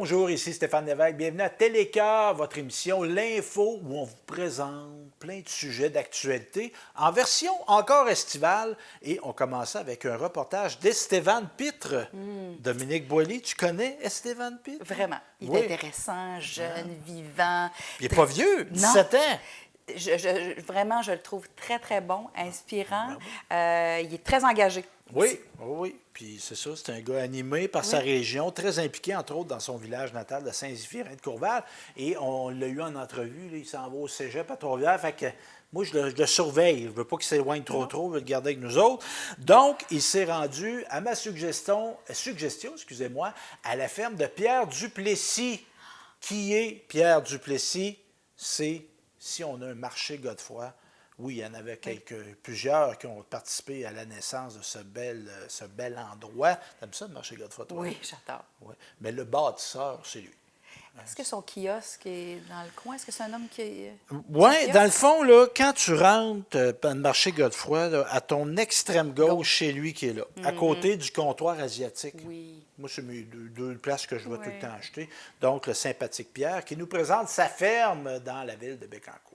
Bonjour, ici Stéphane Lévesque. Bienvenue à Télécœur, votre émission L'Info, où on vous présente plein de sujets d'actualité en version encore estivale. Et on commence avec un reportage d'Estéphane Pitre. Dominique Boily, tu connais Estéphane Pitre? Vraiment. Il est intéressant, jeune, vivant. Il n'est pas vieux, 17 ans. Vraiment, je le trouve très, très bon, inspirant. Il est très engagé. Oui, oui. Puis c'est ça, c'est un gars animé par sa région, très impliqué, entre autres, dans son village natal de Saint-Zéphirin-de-Courval. Et on l'a eu en entrevue, là, il s'en va au cégep à Trois-Rivières. Fait que moi, je le surveille. Je ne veux pas qu'il s'éloigne trop, je veux le garder avec nous autres. Donc, il s'est rendu, à ma suggestion, excusez-moi, à la ferme de Pierre Duplessis. Qui est Pierre Duplessis? C'est, si on a un marché Godefroy, oui, il y en avait plusieurs qui ont participé à la naissance de ce bel endroit. T'aimes ça, le marché Godefroy, toi? Oui, j'adore. Oui. Mais le bâtisseur, c'est lui. Est-ce que son kiosque est dans le coin? Est-ce que c'est un homme qui est... Oui, dans le fond, là, quand tu rentres dans le marché Godefroy, là, à ton extrême gauche, c'est lui qui est là, à côté du comptoir asiatique. Oui. Moi, c'est mes deux places que je vais tout le temps acheter. Donc, le sympathique Pierre, qui nous présente sa ferme dans la ville de Bécancour.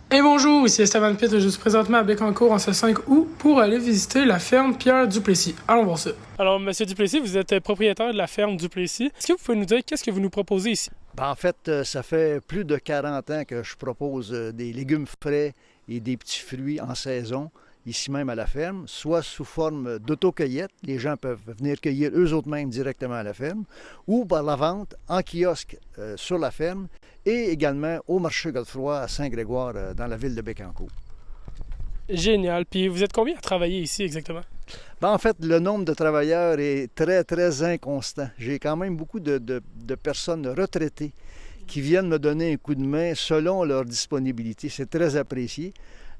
Et bonjour, ici Stéphane Pitre, je suis présentement à Bécancour en ce 5 août pour aller visiter la ferme Pierre Duplessis. Allons voir ça. Alors, Monsieur Duplessis, vous êtes propriétaire de la ferme Duplessis. Est-ce que vous pouvez nous dire qu'est-ce que vous nous proposez ici? En fait, ça fait plus de 40 ans que je propose des légumes frais et des petits fruits en saison, ici même à la ferme, soit sous forme d'autocueillette, les gens peuvent venir cueillir eux-mêmes directement à la ferme, ou par la vente en kiosque sur la ferme, et également au marché Godefroy à Saint-Grégoire, dans la ville de Bécancour. Génial. Puis vous êtes combien à travailler ici exactement? En fait, le nombre de travailleurs est très, très inconstant. J'ai quand même beaucoup de personnes retraitées qui viennent me donner un coup de main selon leur disponibilité. C'est très apprécié.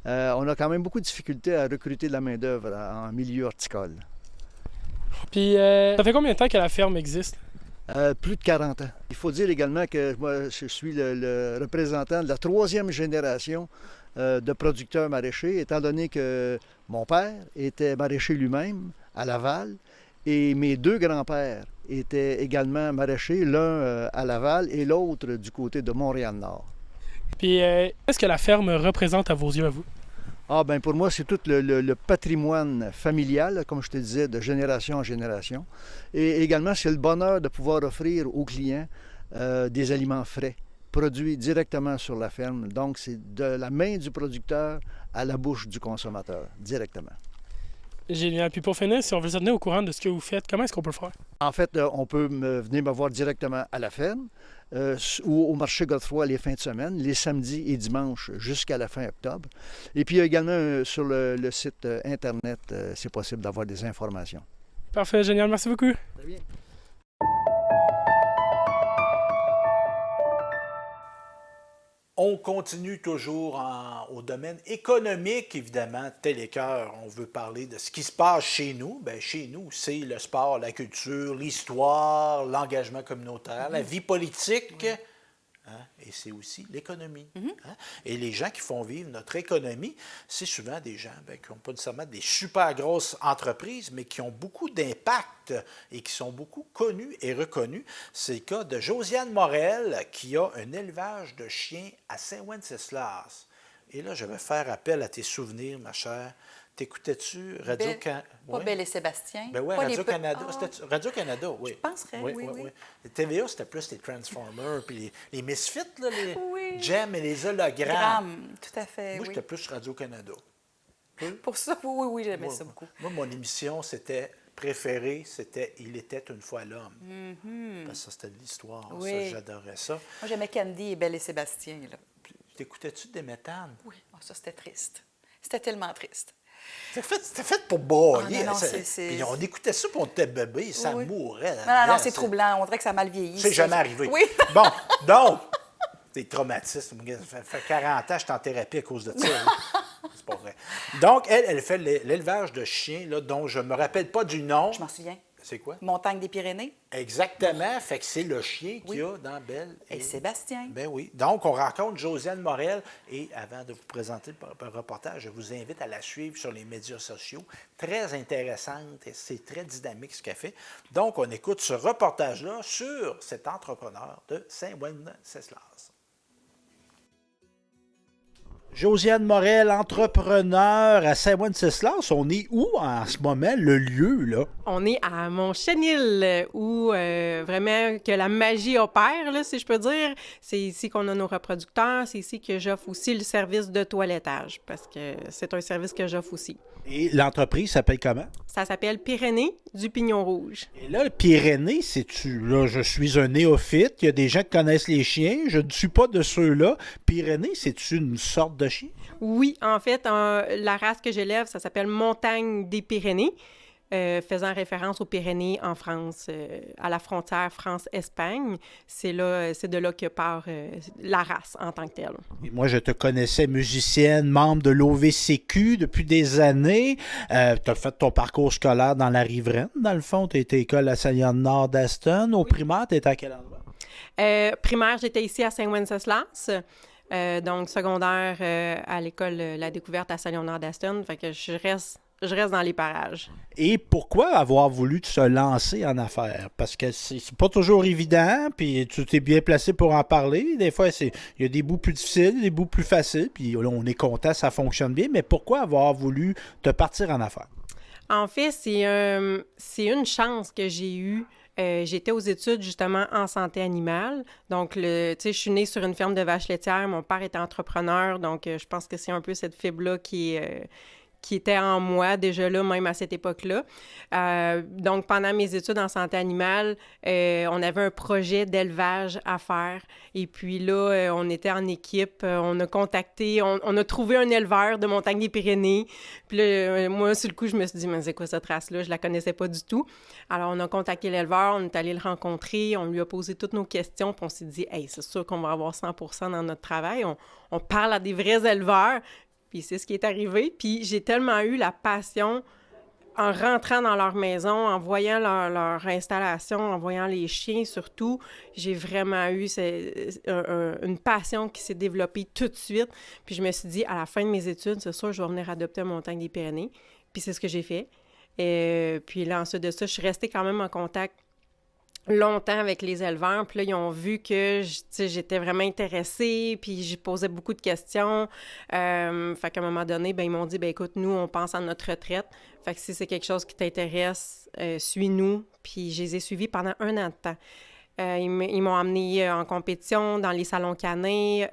On a quand même beaucoup de difficultés à recruter de la main-d'œuvre en milieu horticole. Puis, ça fait combien de temps que la ferme existe? Plus de 40 ans. Il faut dire également que moi, je suis le représentant de la 3e génération de producteurs maraîchers, étant donné que mon père était maraîcher lui-même à Laval et mes 2 grands-pères étaient également maraîchers, l'un à Laval et l'autre du côté de Montréal-Nord. Puis, qu'est-ce que la ferme représente à vos yeux, à vous? Pour moi, c'est tout le patrimoine familial, comme je te disais, de génération en génération. Et également, c'est le bonheur de pouvoir offrir aux clients des aliments frais, produits directement sur la ferme. Donc, c'est de la main du producteur à la bouche du consommateur, directement. Génial. Puis pour finir, si on veut se tenir au courant de ce que vous faites, comment est-ce qu'on peut le faire? En fait, on peut venir me voir directement à la ferme ou au marché Godefroy les fins de semaine, les samedis et dimanches jusqu'à la fin octobre. Et puis, il y a également sur le site Internet, c'est possible d'avoir des informations. Parfait, génial. Merci beaucoup. Très bien. On continue toujours au domaine économique, évidemment. Télécœur, on veut parler de ce qui se passe chez nous. Bien, chez nous, c'est le sport, la culture, l'histoire, l'engagement communautaire, la vie politique. Hein? Et c'est aussi l'économie. Hein? Et les gens qui font vivre notre économie, c'est souvent des gens qui n'ont pas nécessairement des super grosses entreprises, mais qui ont beaucoup d'impact et qui sont beaucoup connus et reconnus. C'est le cas de Josiane Morel, qui a un élevage de chiens à Saint-Wenceslas. Et là, je vais faire appel à tes souvenirs, ma chère. T'écoutais-tu Radio-Canada? Pas Belle et Sébastien. Ben oui, Radio-Canada. Radio-Canada, oui. Je penserais, oui. Les TVA, c'était plus les Transformers, puis les Misfits, là, les Jem et les hologrammes. Gramme, tout à fait, Moi, j'étais plus Radio-Canada. Pour ça, oui, j'aimais ça beaucoup. Moi, mon émission, préférée, c'était « Il était une fois l'homme ». Parce que ça, c'était de l'histoire. Oui. Ça, j'adorais ça. Moi, j'aimais Candy et Belle et Sébastien, là. T'écoutais-tu des méthanes? Oui, ça, c'était triste. C'était tellement triste. C'était fait pour bailler. Puis on écoutait ça pour on était bébé, ça mourait. Non, c'est troublant. On dirait que ça a mal vieilli. C'est jamais arrivé. Oui. Bon, donc, t'es traumatiste. Ça fait 40 ans que je suis en thérapie à cause de ça. C'est pas vrai. Donc, elle fait l'élevage de chiens, là, dont je ne me rappelle pas du nom. Je m'en souviens. C'est quoi? Montagne des Pyrénées. Exactement. Fait que c'est le chien qu'il Oui. y a dans Belle. Et Sébastien. Ben oui. Donc, on rencontre Josiane Morel. Et avant de vous présenter le reportage, je vous invite à la suivre sur les médias sociaux. Très intéressante et c'est très dynamique ce qu'elle fait. Donc, on écoute ce reportage-là sur cet entrepreneur de Saint-Wenceslas. Josiane Morel, entrepreneur à Saint-Wenceslas. On est où en ce moment, le lieu, là? On est à Montchenil, où vraiment que la magie opère, là, si je peux dire. C'est ici qu'on a nos reproducteurs. C'est ici que j'offre aussi le service de toilettage, parce que c'est un service que j'offre aussi. Et l'entreprise s'appelle comment? Ça s'appelle Pyrénées du Pignon Rouge. Et là, le Pyrénées, c'est-tu... Là, je suis un néophyte. Il y a des gens qui connaissent les chiens. Je ne suis pas de ceux-là. Pyrénées, c'est-tu une sorte de chien? Oui, en fait, la race que j'élève, ça s'appelle Montagne des Pyrénées, faisant référence aux Pyrénées en France, à la frontière France-Espagne. C'est de là que part la race en tant que telle. Et moi, je te connaissais musicienne, membre de l'OVCQ depuis des années. Tu as fait ton parcours scolaire dans la riveraine, dans le fond. Tu étais école à Saint-Léonard d'Aston. Au primaire, tu étais à quel endroit? Primaire, j'étais ici à Saint-Wenceslas. Donc, secondaire à l'école La Découverte à Saint-Léonard d'Aston. Fait que je reste dans les parages. Et pourquoi avoir voulu se lancer en affaires? Parce que c'est pas toujours évident, puis tu t'es bien placé pour en parler. Des fois, il y a des bouts plus difficiles, des bouts plus faciles, puis là, on est content, ça fonctionne bien. Mais pourquoi avoir voulu te partir en affaires? En fait, c'est une chance que j'ai eue. J'étais aux études, justement, en santé animale. Donc, je suis née sur une ferme de vaches laitières. Mon père était entrepreneur, donc je pense que c'est un peu cette fibre-là qui était en moi déjà là, même à cette époque-là. Donc, pendant mes études en santé animale, on avait un projet d'élevage à faire. Et puis là, on était en équipe, on a contacté, on a trouvé un éleveur de Montagne des Pyrénées. Puis là, moi, sur le coup, je me suis dit, mais c'est quoi cette race-là? Je la connaissais pas du tout. Alors, on a contacté l'éleveur, on est allé le rencontrer, on lui a posé toutes nos questions, puis on s'est dit, hey, c'est sûr qu'on va avoir 100% dans notre travail. On parle à des vrais éleveurs. Puis c'est ce qui est arrivé. Puis j'ai tellement eu la passion en rentrant dans leur maison, en voyant leur installation, en voyant les chiens surtout. J'ai vraiment eu une passion qui s'est développée tout de suite. Puis je me suis dit, à la fin de mes études, c'est sûr, je vais venir adopter une Montagne des Pyrénées. Puis c'est ce que j'ai fait. Puis là, ensuite de ça, je suis restée quand même en contact longtemps avec les éleveurs, puis là, ils ont vu que j'étais vraiment intéressée, puis j'ai posé beaucoup de questions. Fait qu'à un moment donné, ils m'ont dit, écoute, nous, on pense à notre retraite. Fait que si c'est quelque chose qui t'intéresse, suis-nous. Puis je les ai suivis pendant 1 an de temps. Ils m'ont amené en compétition dans les salons canins.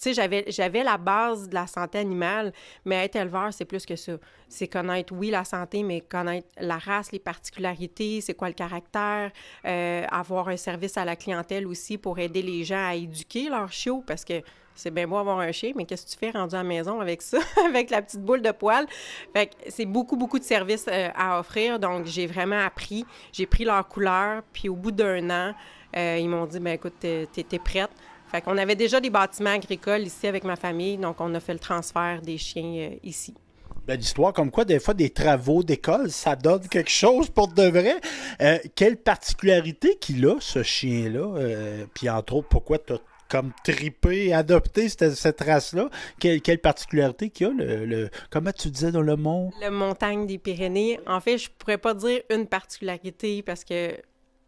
J'avais la base de la santé animale, mais être éleveur, c'est plus que ça. C'est connaître, oui, la santé, mais connaître la race, les particularités, c'est quoi le caractère, avoir un service à la clientèle aussi pour aider les gens à éduquer leurs chiots, parce que c'est bien beau avoir un chien, mais qu'est-ce que tu fais rendu à la maison avec ça, avec la petite boule de poil? Fait que c'est beaucoup, beaucoup de services à offrir. Donc, j'ai vraiment appris. J'ai pris leur couleur, puis au bout d'1 an, ils m'ont dit, écoute, t'es prête. Fait qu'on avait déjà des bâtiments agricoles ici avec ma famille, donc on a fait le transfert des chiens ici. Belle histoire, comme quoi, des fois, des travaux d'école, ça donne quelque chose pour de vrai. Quelle particularité qu'il a, ce chien-là? Puis, entre autres, pourquoi tu as comme tripé, adopté cette race-là? Quelle particularité qu'il a? Comment tu disais dans le mont? Le Montagne des Pyrénées. En fait, je pourrais pas dire une particularité parce que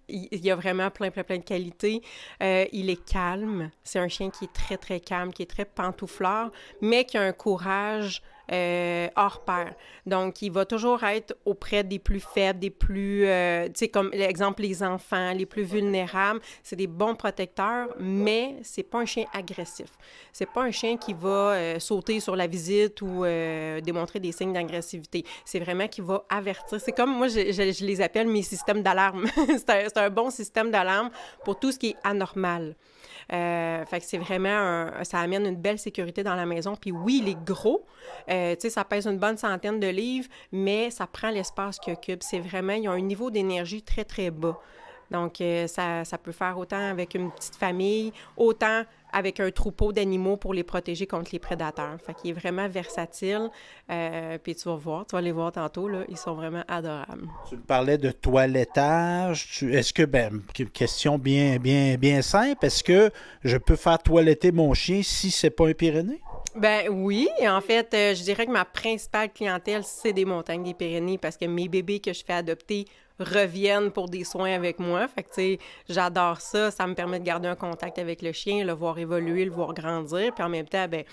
il y a vraiment plein de qualités. Il est calme. C'est un chien qui est très, très calme, qui est très pantouflard, mais qui a un courage hors pair. Donc, il va toujours être auprès des plus faibles, des plus, tu sais, comme l'exemple, les enfants, les plus vulnérables. C'est des bons protecteurs, mais c'est pas un chien agressif. C'est pas un chien qui va sauter sur la visite ou démontrer des signes d'agressivité. C'est vraiment qu'il va avertir. C'est comme, moi, je les appelle mes systèmes d'alarme. C'est un bon système d'alarme pour tout ce qui est anormal. Fait que c'est vraiment ça amène une belle sécurité dans la maison. Puis oui, il est gros. Tu sais, ça pèse une bonne centaine de livres, mais ça prend l'espace qu'il occupe. C'est vraiment, ils ont un niveau d'énergie très, très bas. Donc, ça peut faire autant avec une petite famille, autant avec un troupeau d'animaux pour les protéger contre les prédateurs. Fait qu'il est vraiment versatile. Puis tu vas les voir tantôt, là, ils sont vraiment adorables. Tu me parlais de toilettage. Est-ce que, question bien simple, est-ce que je peux faire toiletter mon chien si c'est pas un Pyrénées? Ben oui, en fait, je dirais que ma principale clientèle, c'est des montagnes des Pyrénées parce que mes bébés que je fais adopter reviennent pour des soins avec moi. Fait que, tu sais, j'adore ça. Ça me permet de garder un contact avec le chien, le voir évoluer, le voir grandir. Puis en même temps, ben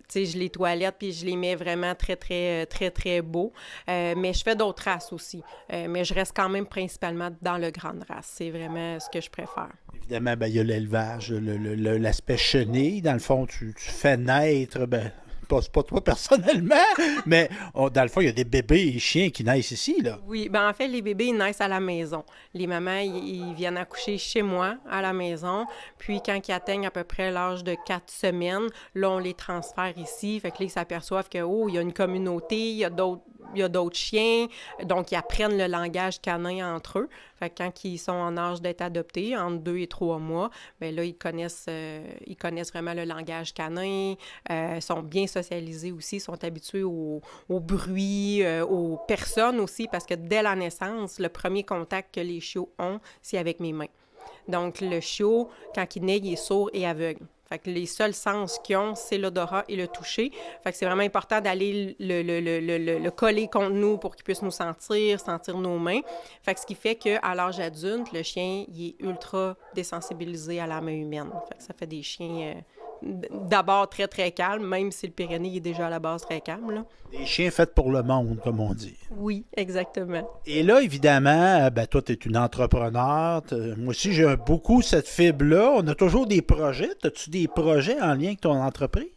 tu sais, je les toilette puis je les mets vraiment très beaux. Mais je fais d'autres races aussi. Mais je reste quand même principalement dans le grande race. C'est vraiment ce que je préfère. Évidemment, il y a l'élevage, l'aspect chenille. Dans le fond, tu fais naître, c'est pas toi personnellement, mais dans le fond, il y a des bébés et chiens qui naissent ici, là. Oui, en fait, les bébés, ils naissent à la maison. Les mamans, ils viennent accoucher chez moi, à la maison. Puis, quand ils atteignent à peu près l'âge de 4 semaines, là, on les transfère ici. Fait que là, ils s'aperçoivent que, il y a une communauté, il y a d'autres chiens. Donc, ils apprennent le langage canin entre eux. Fait que quand ils sont en âge d'être adoptés, entre 2 et 3 mois, bien là, ils connaissent vraiment le langage canin, sont bien socialisés aussi, sont habitués au bruit, aux personnes aussi, parce que dès la naissance, le premier contact que les chiots ont, c'est avec mes mains. Donc, le chiot, quand il naît, il est sourd et aveugle. Fait que les seuls sens qu'ils ont, c'est l'odorat et le toucher. Fait que c'est vraiment important d'aller le coller contre nous pour qu'il puisse nous sentir nos mains. Fait que ce qui fait qu'à l'âge adulte, le chien, il est ultra désensibilisé à la main humaine. Fait que ça fait des chiens d'abord très calmes, même si le Pyrénées est déjà à la base très calme, là. Des chiens faits pour le monde, comme on dit. Oui, exactement. Et là, évidemment, toi, tu es une entrepreneur. Moi aussi, j'ai beaucoup cette fibre-là. On a toujours des projets. As-tu des projets en lien avec ton entreprise?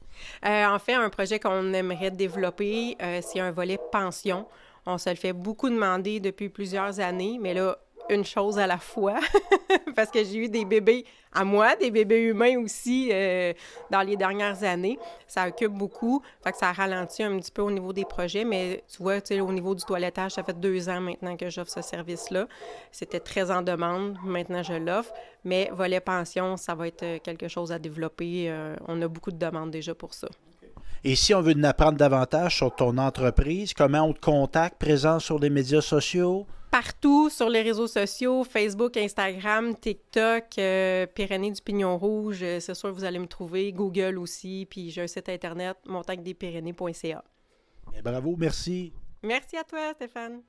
En fait, un projet qu'on aimerait développer, c'est un volet pension. On se le fait beaucoup demander depuis plusieurs années, mais là, une chose à la fois, parce que j'ai eu des bébés à moi, des bébés humains aussi dans les dernières années. Ça occupe beaucoup, fait que ça ralentit un petit peu au niveau des projets, mais tu vois, au niveau du toilettage, ça fait 2 ans maintenant que j'offre ce service-là. C'était très en demande, maintenant je l'offre, mais volet pension, ça va être quelque chose à développer. On a beaucoup de demandes déjà pour ça. Et si on veut en apprendre davantage sur ton entreprise, comment on te contacte, présent sur les médias sociaux? Partout sur les réseaux sociaux, Facebook, Instagram, TikTok, Pyrénées du Pignon Rouge, c'est sûr que vous allez me trouver, Google aussi, puis j'ai un site internet, montagnedespirénées.ca. Bravo, merci. Merci à toi, Stéphane.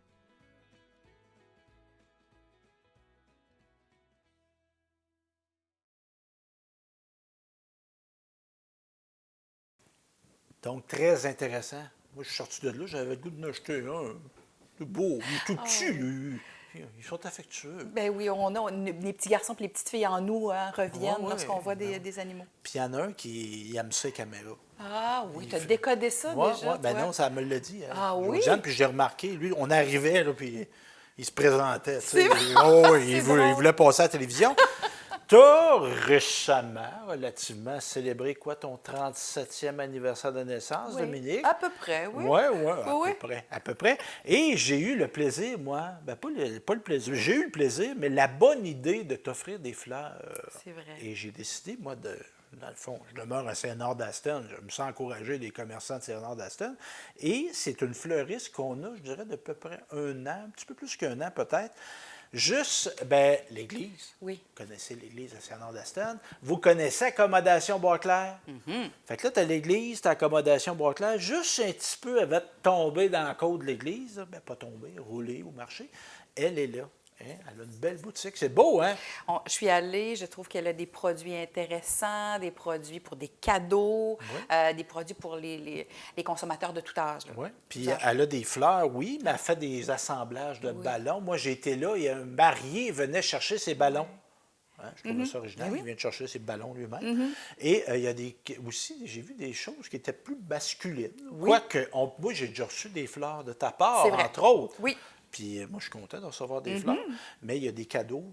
Donc, très intéressant. Moi, je suis sorti de là, j'avais le goût de m'acheter un. C'est beau, il est tout petit, lui. Ils sont affectueux. Ben oui, on a les petits garçons et les petites filles en nous reviennent lorsqu'on voit ben des animaux. Puis il y en a un qui aime ça, les caméras. Ah oui, tu as décodé ça Ouais, déjà? Ouais, ben toi? non, ça me l'a dit. Ah oui? Josiane, puis j'ai remarqué, lui, on arrivait, là, puis il se présentait. C'est vrai. Il voulait passer à la télévision. Tu as récemment, relativement, célébré quoi, ton 37e anniversaire de naissance, Oui. Dominique? À peu près, oui. Oui, Oui. à peu près. Et j'ai eu le plaisir, moi, pas le plaisir, j'ai eu le plaisir, mais la bonne idée de t'offrir des fleurs. C'est vrai. Et j'ai décidé, moi, dans le fond, je demeure à Saint-Nord-d'Aston, je me sens encouragé des commerçants de Saint-Nord-d'Aston. Et c'est une fleuriste qu'on a, je dirais, d'à peu près 1 an, un petit peu plus qu'1 an peut-être. Juste, l'église. Oui. Vous connaissez l'église à Saint-Nord-d'Aston. Vous connaissez Accommodation Bois-Clair. Fait que là, tu as l'église, tu as Accommodation Bois-Clair. Juste un petit peu avant de tomber dans la côte de l'église, pas tomber, rouler ou marcher, elle est là. Hein? Elle a une belle boutique. C'est beau, hein? Je suis allée, je trouve qu'elle a des produits intéressants, des produits pour des cadeaux, des produits pour les consommateurs de tout âge. Oui. Puis elle a des fleurs, oui, mais elle fait des assemblages de ballons. Moi, j'ai été là, il y a un marié venait chercher ses ballons. Hein, je trouve ça original. Il vient de chercher ses ballons lui-même. Et il y a aussi, j'ai vu des choses qui étaient plus masculines. Oui. Quoique, moi, j'ai déjà reçu des fleurs de ta part, C'est vrai. entre autres. Oui. Puis moi, je suis content de recevoir des fleurs. Mais il y a des cadeaux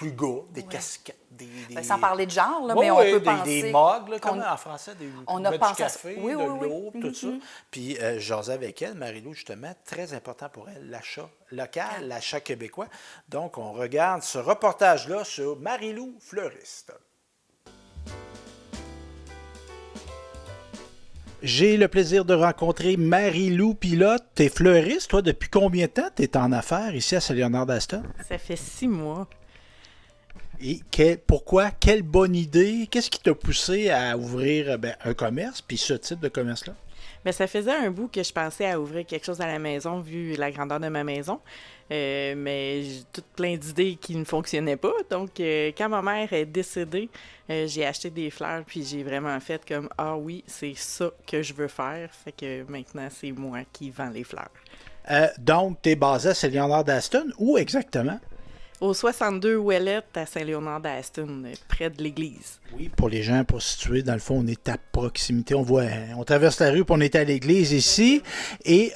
plus gars, des casquettes, des... Ben, sans parler de genre, là, Oui, mais on oui, peut des penser... mugs, là, comme en français, on on a met pensé du à café, ça. Oui, de oui, l'eau, oui. tout ça. Puis, je jasais avec elle, Marie-Lou, justement, très important pour elle, l'achat local, l'achat québécois. Donc, on regarde ce reportage-là sur Marie-Lou Fleuriste. J'ai le plaisir de rencontrer Marie-Lou Pilote. Tu es fleuriste, toi, depuis combien de temps tu es en affaires ici à Saint-Léonard-d'Aston? Ça fait 6 mois. Et pourquoi? Quelle bonne idée? Qu'est-ce qui t'a poussé à ouvrir un commerce, puis ce type de commerce-là? Bien, ça faisait un bout que je pensais à ouvrir quelque chose à la maison, vu la grandeur de ma maison. Mais j'ai tout plein d'idées qui ne fonctionnaient pas. Donc, quand ma mère est décédée, j'ai acheté des fleurs, puis j'ai vraiment fait comme « Ah oui, c'est ça que je veux faire. » Fait que maintenant, c'est moi qui vends les fleurs. Donc, tu es basé à Saint-Léonard-d'Aston. Où exactement? Au 62 Ouellette, à Saint-Léonard-d'Aston, près de l'église. Oui, pour les gens, pour situer, dans le fond, on est à proximité. On traverse la rue, puis on est à l'église ici. Et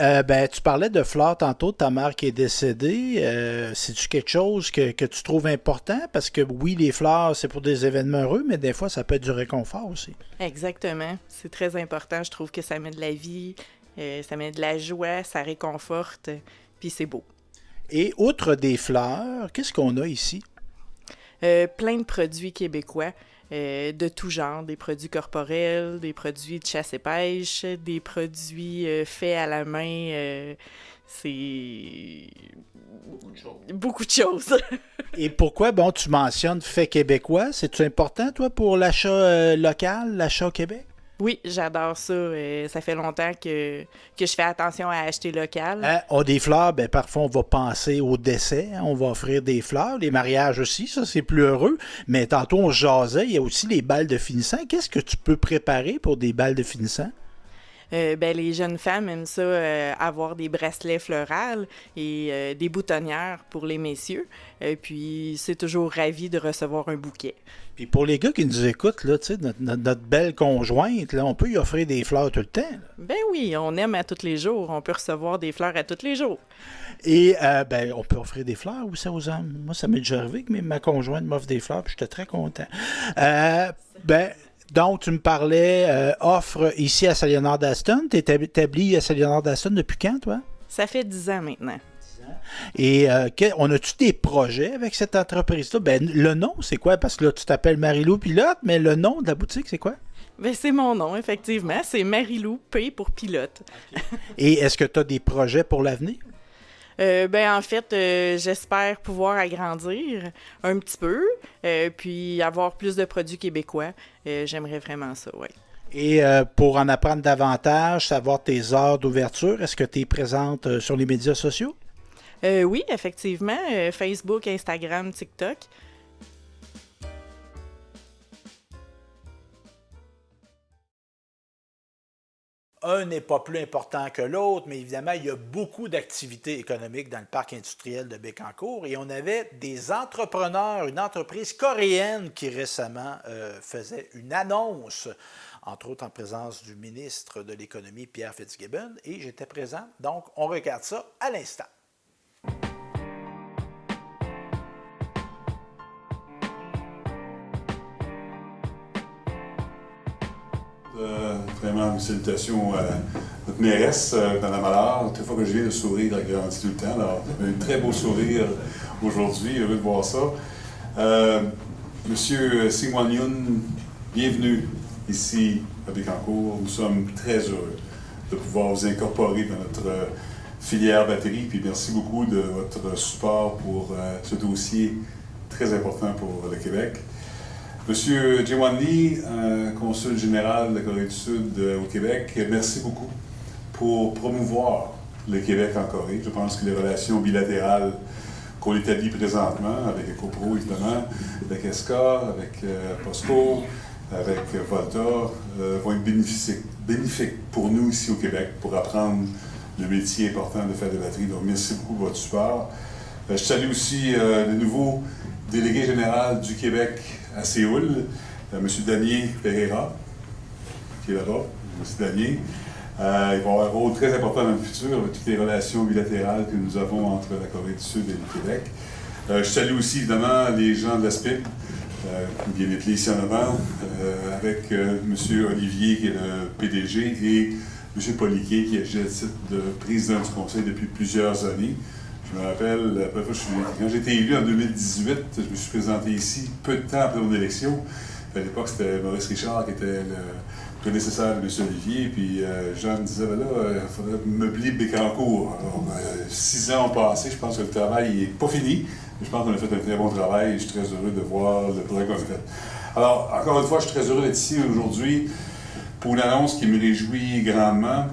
tu parlais de fleurs tantôt, de ta mère qui est décédée. C'est-tu quelque chose que tu trouves important? Parce que oui, les fleurs, c'est pour des événements heureux, mais des fois, ça peut être du réconfort aussi. Exactement. C'est très important. Je trouve que ça met de la vie, ça met de la joie, ça réconforte, puis c'est beau. Et outre des fleurs, qu'est-ce qu'on a ici? Plein de produits québécois, de tout genre, des produits corporels, des produits de chasse et pêche, des produits faits à la main. C'est beaucoup de choses. Et pourquoi, tu mentionnes fait québécois? C'est-tu important, toi, pour l'achat local, l'achat au Québec? Oui, j'adore ça. Ça fait longtemps que je fais attention à acheter local. Des fleurs, parfois on va penser au décès, hein, on va offrir des fleurs, les mariages aussi, ça c'est plus heureux. Mais tantôt on se jasait, il y a aussi les balles de finissant. Qu'est-ce que tu peux préparer pour des balles de finissant? Les jeunes femmes aiment ça, avoir des bracelets floraux et des boutonnières pour les messieurs. Puis c'est toujours ravi de recevoir un bouquet. Puis pour les gars qui nous écoutent, là, notre belle conjointe, là, on peut y offrir des fleurs tout le temps. Là. Ben oui, on aime à tous les jours. On peut recevoir des fleurs à tous les jours. Et on peut offrir des fleurs aussi aux hommes. Moi, ça m'est déjà arrivé que ma conjointe m'offre des fleurs, puis j'étais très content. Donc, tu me parlais, offre ici à Saint-Léonard-d'Aston. Tu es établi à Saint-Léonard-d'Aston depuis quand, toi? Ça fait 10 ans maintenant. Et on a-tu des projets avec cette entreprise-là? Le nom, c'est quoi? Parce que là, tu t'appelles Marie-Lou Pilote, mais le nom de la boutique, c'est quoi? C'est mon nom, effectivement. C'est Marie-Lou P pour Pilote. Okay. Et est-ce que tu as des projets pour l'avenir? En fait, j'espère pouvoir agrandir un petit peu, puis avoir plus de produits québécois. J'aimerais vraiment ça, oui. Et pour en apprendre davantage, savoir tes heures d'ouverture, est-ce que tu es présente sur les médias sociaux? Oui, effectivement. Facebook, Instagram, TikTok. Un n'est pas plus important que l'autre, mais évidemment, il y a beaucoup d'activités économiques dans le parc industriel de Bécancour et on avait des entrepreneurs, une entreprise coréenne qui récemment faisait une annonce, entre autres en présence du ministre de l'Économie, Pierre Fitzgibbon, et j'étais présent. Donc, on regarde ça à l'instant. Vraiment, une salutation à notre mairesse, Mme Allard. Toute fois que je viens, le sourire grandit tout le temps. Alors, un très beau sourire aujourd'hui, heureux de voir ça. Monsieur Sing-Wan Yoon, bienvenue ici à Bécancour. Nous sommes très heureux de pouvoir vous incorporer dans notre filière batterie. Puis merci beaucoup de votre support pour ce dossier très important pour le Québec. Monsieur Jae-Won Lee, consul général de la Corée du Sud au Québec, merci beaucoup pour promouvoir le Québec en Corée. Je pense que les relations bilatérales qu'on établit présentement, avec EcoPro évidemment, avec ESCA, avec POSCO, avec Volta, vont être bénéfiques pour nous ici au Québec, pour apprendre le métier important de faire des batteries. Donc merci beaucoup de votre support. Je salue aussi le nouveau délégué général du Québec à Séoul, M. Danier Pereira, qui est là-bas, M. Danier. Il va avoir un rôle très important dans le futur avec toutes les relations bilatérales que nous avons entre la Corée du Sud et le Québec. Je salue aussi évidemment les gens de l'ASPIP, qui viennent d'être ici en avant, avec M. Olivier qui est le PDG et M. Poliquet qui agit à titre de président du conseil depuis plusieurs années. Je me rappelle, la première fois quand j'ai été élu en 2018, je me suis présenté ici peu de temps après mon élection. À l'époque, c'était Maurice Richard qui était le prédécesseur de M. Olivier. Puis Jean me disait, ben là, il faudrait meubler Bécancour. Alors, 6 ans ont passé, je pense que le travail n'est pas fini. Mais je pense qu'on a fait un très bon travail et je suis très heureux de voir le progrès qu'on a fait. Alors, encore une fois, je suis très heureux d'être ici aujourd'hui pour une annonce qui me réjouit grandement.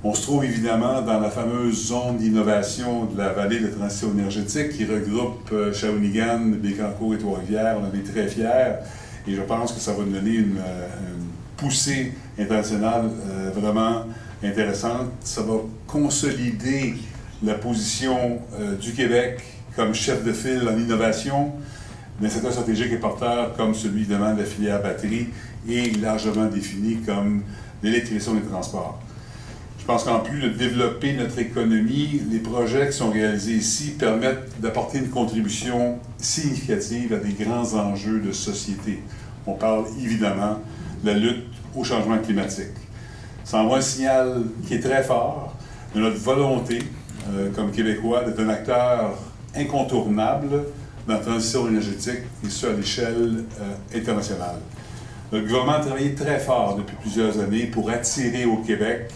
On se trouve évidemment dans la fameuse zone d'innovation de la vallée de transition énergétique qui regroupe Shawinigan, Bécancour et Trois-Rivières. On en est très fiers et je pense que ça va nous donner une poussée internationale vraiment intéressante. Ça va consolider la position du Québec comme chef de file en innovation, d'un secteur stratégique et porteur comme celui évidemment de la filière batterie et largement défini comme l'électrification des transports. Je pense qu'en plus de développer notre économie, les projets qui sont réalisés ici permettent d'apporter une contribution significative à des grands enjeux de société. On parle évidemment de la lutte au changement climatique. Ça envoie un signal qui est très fort de notre volonté, comme Québécois, d'être un acteur incontournable dans la transition énergétique et ce à l'échelle internationale. Le gouvernement a travaillé très fort depuis plusieurs années pour attirer au Québec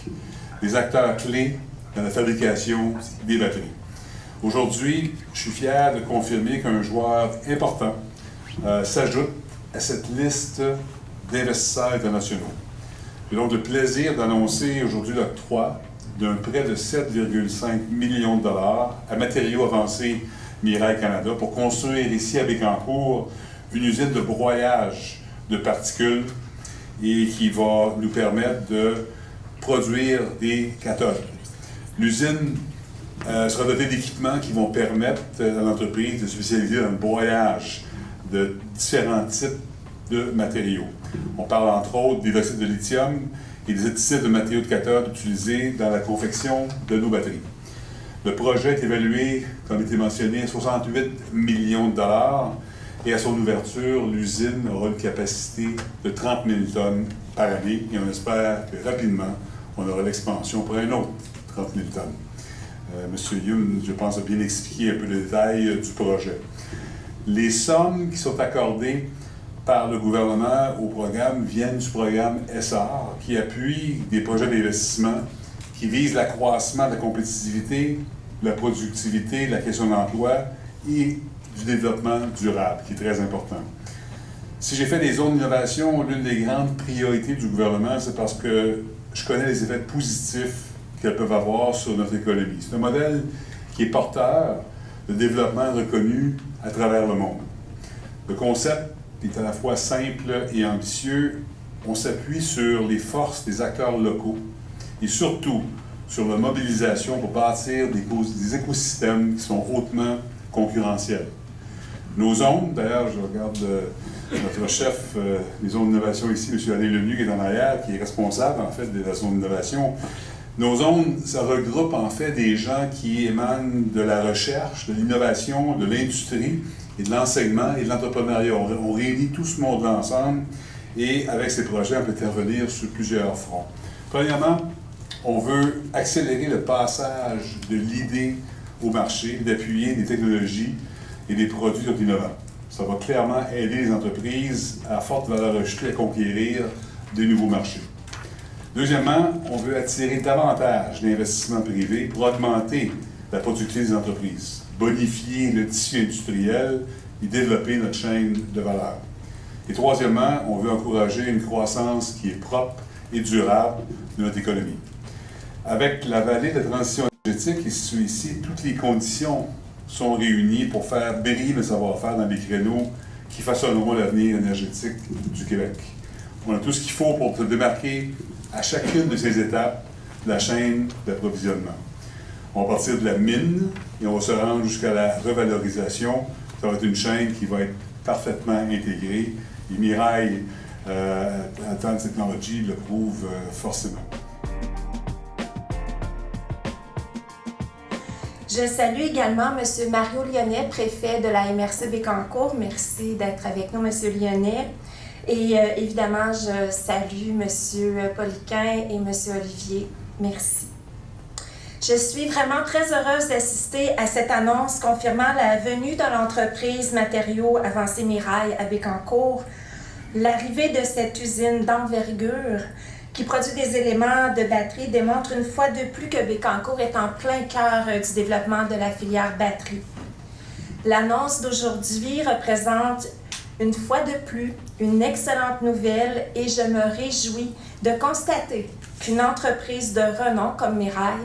des acteurs clés dans la fabrication des batteries. Aujourd'hui, je suis fier de confirmer qu'un joueur important s'ajoute à cette liste d'investisseurs internationaux. J'ai donc le plaisir d'annoncer aujourd'hui l'octroi d'un prêt de 7,5 millions de dollars à Matériaux Avancés Mirail Canada pour construire ici à Bécancour une usine de broyage de particules et qui va nous permettre de produire des cathodes. L'usine sera dotée d'équipements qui vont permettre à l'entreprise de se spécialiser dans le broyage de différents types de matériaux. On parle entre autres des oxydes de lithium et des types de matériaux de cathode utilisés dans la confection de nos batteries. Le projet est évalué, comme il était mentionné, à 68 millions de dollars et à son ouverture, l'usine aura une capacité de 30 000 tonnes par année et on espère que rapidement, on aura l'expansion pour un autre 30 000 tonnes. M. Youn, je pense, a bien expliqué un peu le détail du projet. Les sommes qui sont accordées par le gouvernement au programme viennent du programme SR, qui appuie des projets d'investissement qui visent l'accroissement de la compétitivité, de la productivité, de la question d'emploi et du développement durable, qui est très important. Si j'ai fait des zones d'innovation, l'une des grandes priorités du gouvernement, c'est parce que je connais les effets positifs qu'elles peuvent avoir sur notre économie. C'est un modèle qui est porteur de développement reconnu à travers le monde. Le concept est à la fois simple et ambitieux. On s'appuie sur les forces des acteurs locaux et surtout sur la mobilisation pour bâtir des écosystèmes qui sont hautement concurrentiels. Nos zones, d'ailleurs, je regarde notre chef des zones d'innovation ici, M. Alain Lemieux, qui est en arrière, qui est responsable, en fait, de la zone d'innovation. Nos zones, ça regroupe, en fait, des gens qui émanent de la recherche, de l'innovation, de l'industrie et de l'enseignement et de l'entrepreneuriat. On réunit tout ce monde-là ensemble et, avec ces projets, on peut intervenir sur plusieurs fronts. Premièrement, on veut accélérer le passage de l'idée au marché, d'appuyer des technologies et des produits innovants. Ça va clairement aider les entreprises à forte valeur ajoutée à conquérir de nouveaux marchés. Deuxièmement, on veut attirer davantage d'investissements privés pour augmenter la productivité des entreprises, bonifier le tissu industriel et développer notre chaîne de valeur. Et troisièmement, on veut encourager une croissance qui est propre et durable de notre économie. Avec la vallée de transition énergétique qui est située ici, toutes les conditions sont réunies pour faire briller le savoir-faire dans les créneaux qui façonneront l'avenir énergétique du Québec. On a tout ce qu'il faut pour se démarquer à chacune de ces étapes de la chaîne d'approvisionnement. On va partir de la mine et on va se rendre jusqu'à la revalorisation. Ça va être une chaîne qui va être parfaitement intégrée. Et Mirail Advanced Technology le prouve forcément. Je salue également M. Mario Lyonnais, préfet de la MRC Bécancour. Merci d'être avec nous, M. Lyonnais. Et évidemment, je salue M. Poliquin et M. Olivier. Merci. Je suis vraiment très heureuse d'assister à cette annonce confirmant la venue de l'entreprise Matériaux Avancés Mirail à Bécancour, l'arrivée de cette usine d'envergure qui produit des éléments de batterie démontre une fois de plus que Bécancour est en plein cœur du développement de la filière batterie. L'annonce d'aujourd'hui représente une fois de plus une excellente nouvelle et je me réjouis de constater qu'une entreprise de renom comme Mirail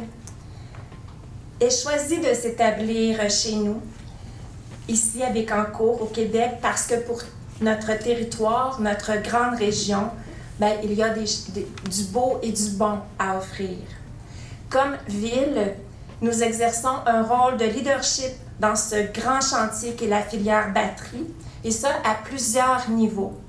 ait choisi de s'établir chez nous, ici à Bécancour, au Québec, parce que pour notre territoire, notre grande région, il y a du beau et du bon à offrir. Comme ville, nous exerçons un rôle de leadership dans ce grand chantier qu'est la filière batterie, et ça à plusieurs niveaux.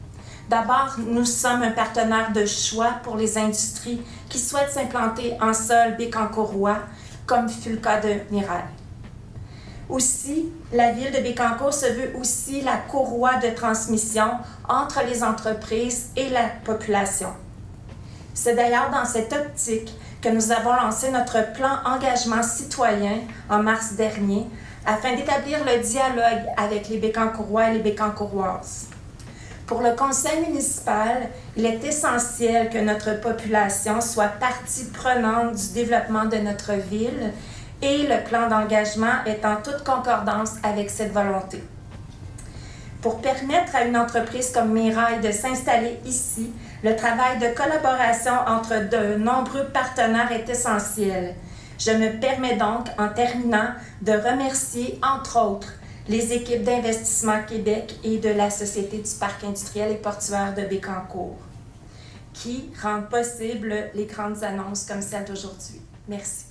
D'abord, nous sommes un partenaire de choix pour les industries qui souhaitent s'implanter en sol bécancourois, comme fut le cas de Mirail. Aussi, la ville de Bécancour se veut aussi la courroie de transmission entre les entreprises et la population. C'est d'ailleurs dans cette optique que nous avons lancé notre plan engagement citoyen en mars dernier afin d'établir le dialogue avec les Bécancourois et les Bécancouroises. Pour le conseil municipal, il est essentiel que notre population soit partie prenante du développement de notre ville et le plan d'engagement est en toute concordance avec cette volonté. Pour permettre à une entreprise comme Mirail de s'installer ici, le travail de collaboration entre de nombreux partenaires est essentiel. Je me permets donc, en terminant, de remercier, entre autres, les équipes d'Investissement Québec et de la Société du Parc industriel et portuaire de Bécancour, qui rendent possible les grandes annonces comme celle d'aujourd'hui. Merci.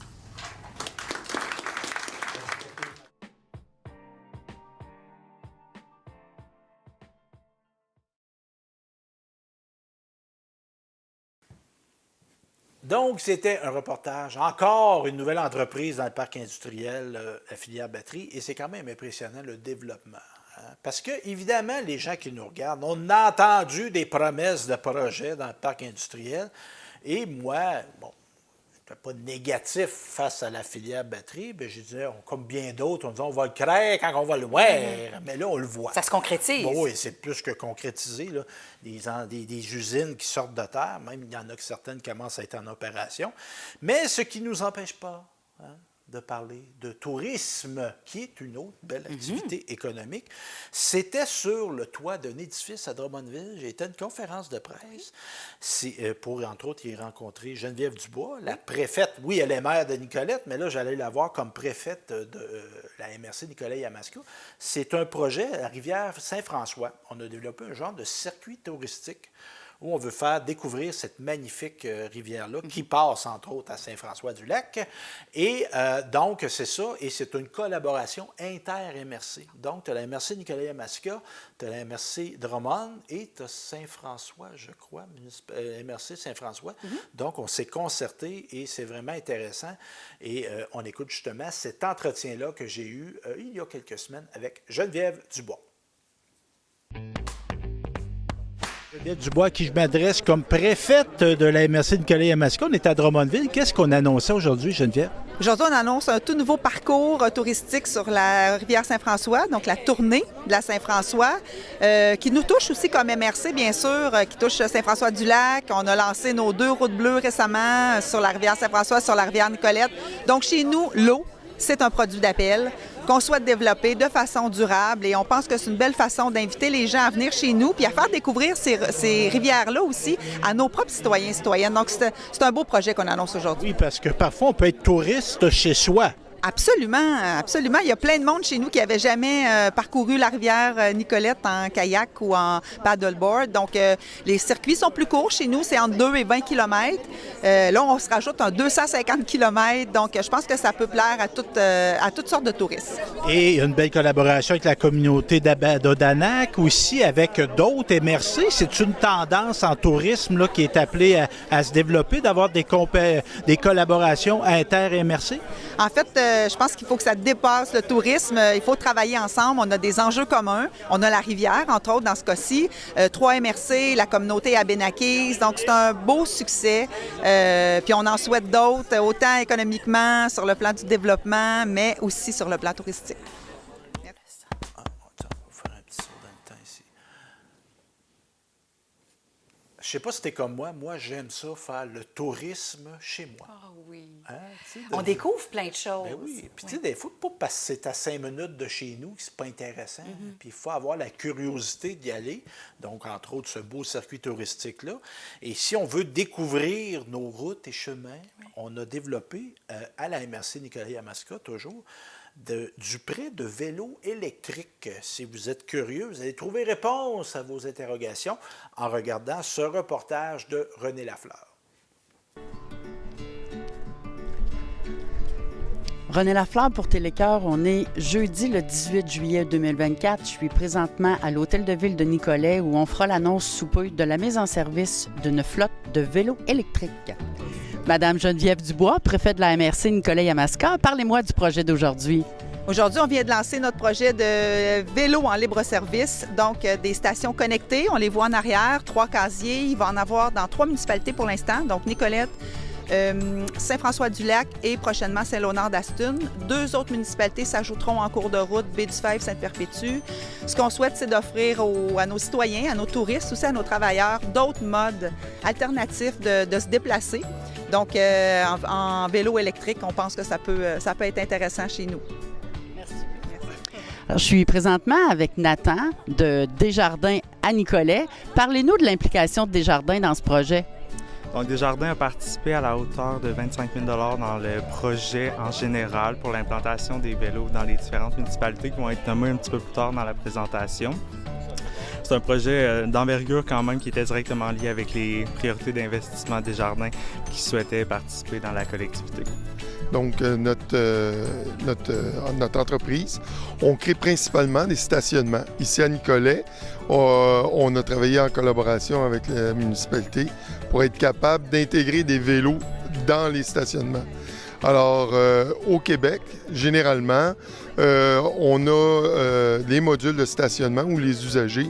Donc, c'était un reportage, encore une nouvelle entreprise dans le parc industriel, la filière batterie, et c'est quand même impressionnant le développement. Hein? Parce que, évidemment, les gens qui nous regardent, on a entendu des promesses de projets dans le parc industriel, et moi, bon, je n'étais pas négatif face à la filière batterie, mais je disais, comme bien d'autres, on disait on va le créer quand on va le voir, mais là, on le voit. Ça se concrétise. Bon, oui, c'est plus que concrétisé, là. Des usines qui sortent de terre, même il y en a que certaines commencent à être en opération. Mais ce qui ne nous empêche pas de parler de tourisme, qui est une autre belle activité économique. C'était sur le toit d'un édifice à Drummondville. J'ai été à une conférence de presse pour, entre autres, y rencontrer Geneviève Dubois, la préfète. Oui, elle est maire de Nicolette, mais là, j'allais la voir comme préfète de la MRC Nicolet-Yamaska. C'est un projet à la rivière Saint-François. On a développé un genre de circuit touristique où on veut faire découvrir cette magnifique rivière-là qui passe, entre autres, à Saint-François-du-Lac. Et donc, c'est ça, et c'est une collaboration inter-MRC. Donc, tu as la MRC Nicolet-Yamaska, tu as la MRC Drummond et tu as Saint-François, je crois, MRC Saint-François. Donc, on s'est concerté et c'est vraiment intéressant. Et on écoute justement cet entretien-là que j'ai eu il y a quelques semaines avec Geneviève Dubois. Geneviève Dubois, à qui je m'adresse comme préfète de la MRC Nicolet-Yamaska. On est à Drummondville. Qu'est-ce qu'on annonçait aujourd'hui, Geneviève? Aujourd'hui, on annonce un tout nouveau parcours touristique sur la rivière Saint-François, donc la tournée de la Saint-François, qui nous touche aussi comme MRC, bien sûr, qui touche Saint-François-du-Lac. On a lancé nos 2 routes bleues récemment sur la rivière Saint-François, sur la rivière Nicolette. Donc, chez nous, l'eau, c'est un produit d'appel qu'on souhaite développer de façon durable et on pense que c'est une belle façon d'inviter les gens à venir chez nous puis à faire découvrir ces rivières-là aussi à nos propres citoyens et citoyennes. Donc, c'est un beau projet qu'on annonce aujourd'hui. Oui, parce que parfois, on peut être touriste chez soi. Absolument, absolument. Il y a plein de monde chez nous qui n'avait jamais parcouru la rivière Nicolette en kayak ou en paddleboard. Donc, les circuits sont plus courts chez nous, c'est entre 2 et 20 km. Là, on se rajoute un 250 km. Donc, je pense que ça peut plaire à toutes sortes de touristes. Et il y a une belle collaboration avec la communauté d'Odanak, aussi avec d'autres MRC. C'est une tendance en tourisme là, qui est appelée à se développer, d'avoir des collaborations inter-MRC? En fait, je pense qu'il faut que ça dépasse le tourisme. Il faut travailler ensemble. On a des enjeux communs. On a la rivière, entre autres, dans ce cas-ci. 3 MRC, la communauté Abénaquise. Donc, c'est un beau succès. Puis on en souhaite d'autres, autant économiquement, sur le plan du développement, mais aussi sur le plan touristique. Je sais pas si t'es comme moi. Moi, j'aime ça, faire le tourisme chez moi. Ah oui. Hein? On découvre plein de choses. Ben oui. Puis, tu sais, des fois, pas parce que c'est à 5 minutes de chez nous que c'est pas intéressant. Puis, il faut avoir la curiosité d'y aller. Donc, entre autres, ce beau circuit touristique-là. Et si on veut découvrir nos routes et chemins, on a développé à la MRC Nicolet-Yamaska, toujours, du prêt de vélos électriques. Si vous êtes curieux, vous allez trouver réponse à vos interrogations en regardant ce reportage de René Lafleur. René Lafleur pour Télécœur, on est jeudi le 18 juillet 2024. Je suis présentement à l'Hôtel de Ville de Nicolet où on fera l'annonce sous peu de la mise en service d'une flotte de vélos électriques. Madame Geneviève Dubois, préfète de la MRC Nicolet-Yamaska, parlez-moi du projet d'aujourd'hui. Aujourd'hui, on vient de lancer notre projet de vélo en libre-service, donc des stations connectées. On les voit en arrière, 3 casiers. Il va en avoir dans 3 municipalités pour l'instant, donc Nicolette, Saint-François-du-Lac et prochainement Saint-Léonard-d'Astun. 2 autres municipalités s'ajouteront en cours de route, Baie-du-Fèvre, Sainte-Perpétue. Ce qu'on souhaite, c'est d'offrir à nos citoyens, à nos touristes, aussi à nos travailleurs, d'autres modes alternatifs de se déplacer. Donc, en vélo électrique, on pense que ça peut être intéressant chez nous. Alors, je suis présentement avec Nathan de Desjardins à Nicolet. Parlez-nous de l'implication de Desjardins dans ce projet. Donc, Desjardins a participé à la hauteur de 25 000 $ dans le projet en général pour l'implantation des vélos dans les différentes municipalités qui vont être nommées un petit peu plus tard dans la présentation. C'est un projet d'envergure quand même qui était directement lié avec les priorités d'investissement des Jardins qui souhaitaient participer dans la collectivité. Donc, notre entreprise, on crée principalement des stationnements. Ici à Nicolet, on a travaillé en collaboration avec la municipalité pour être capable d'intégrer des vélos dans les stationnements. Alors, au Québec, généralement, on a les modules de stationnement où les usagers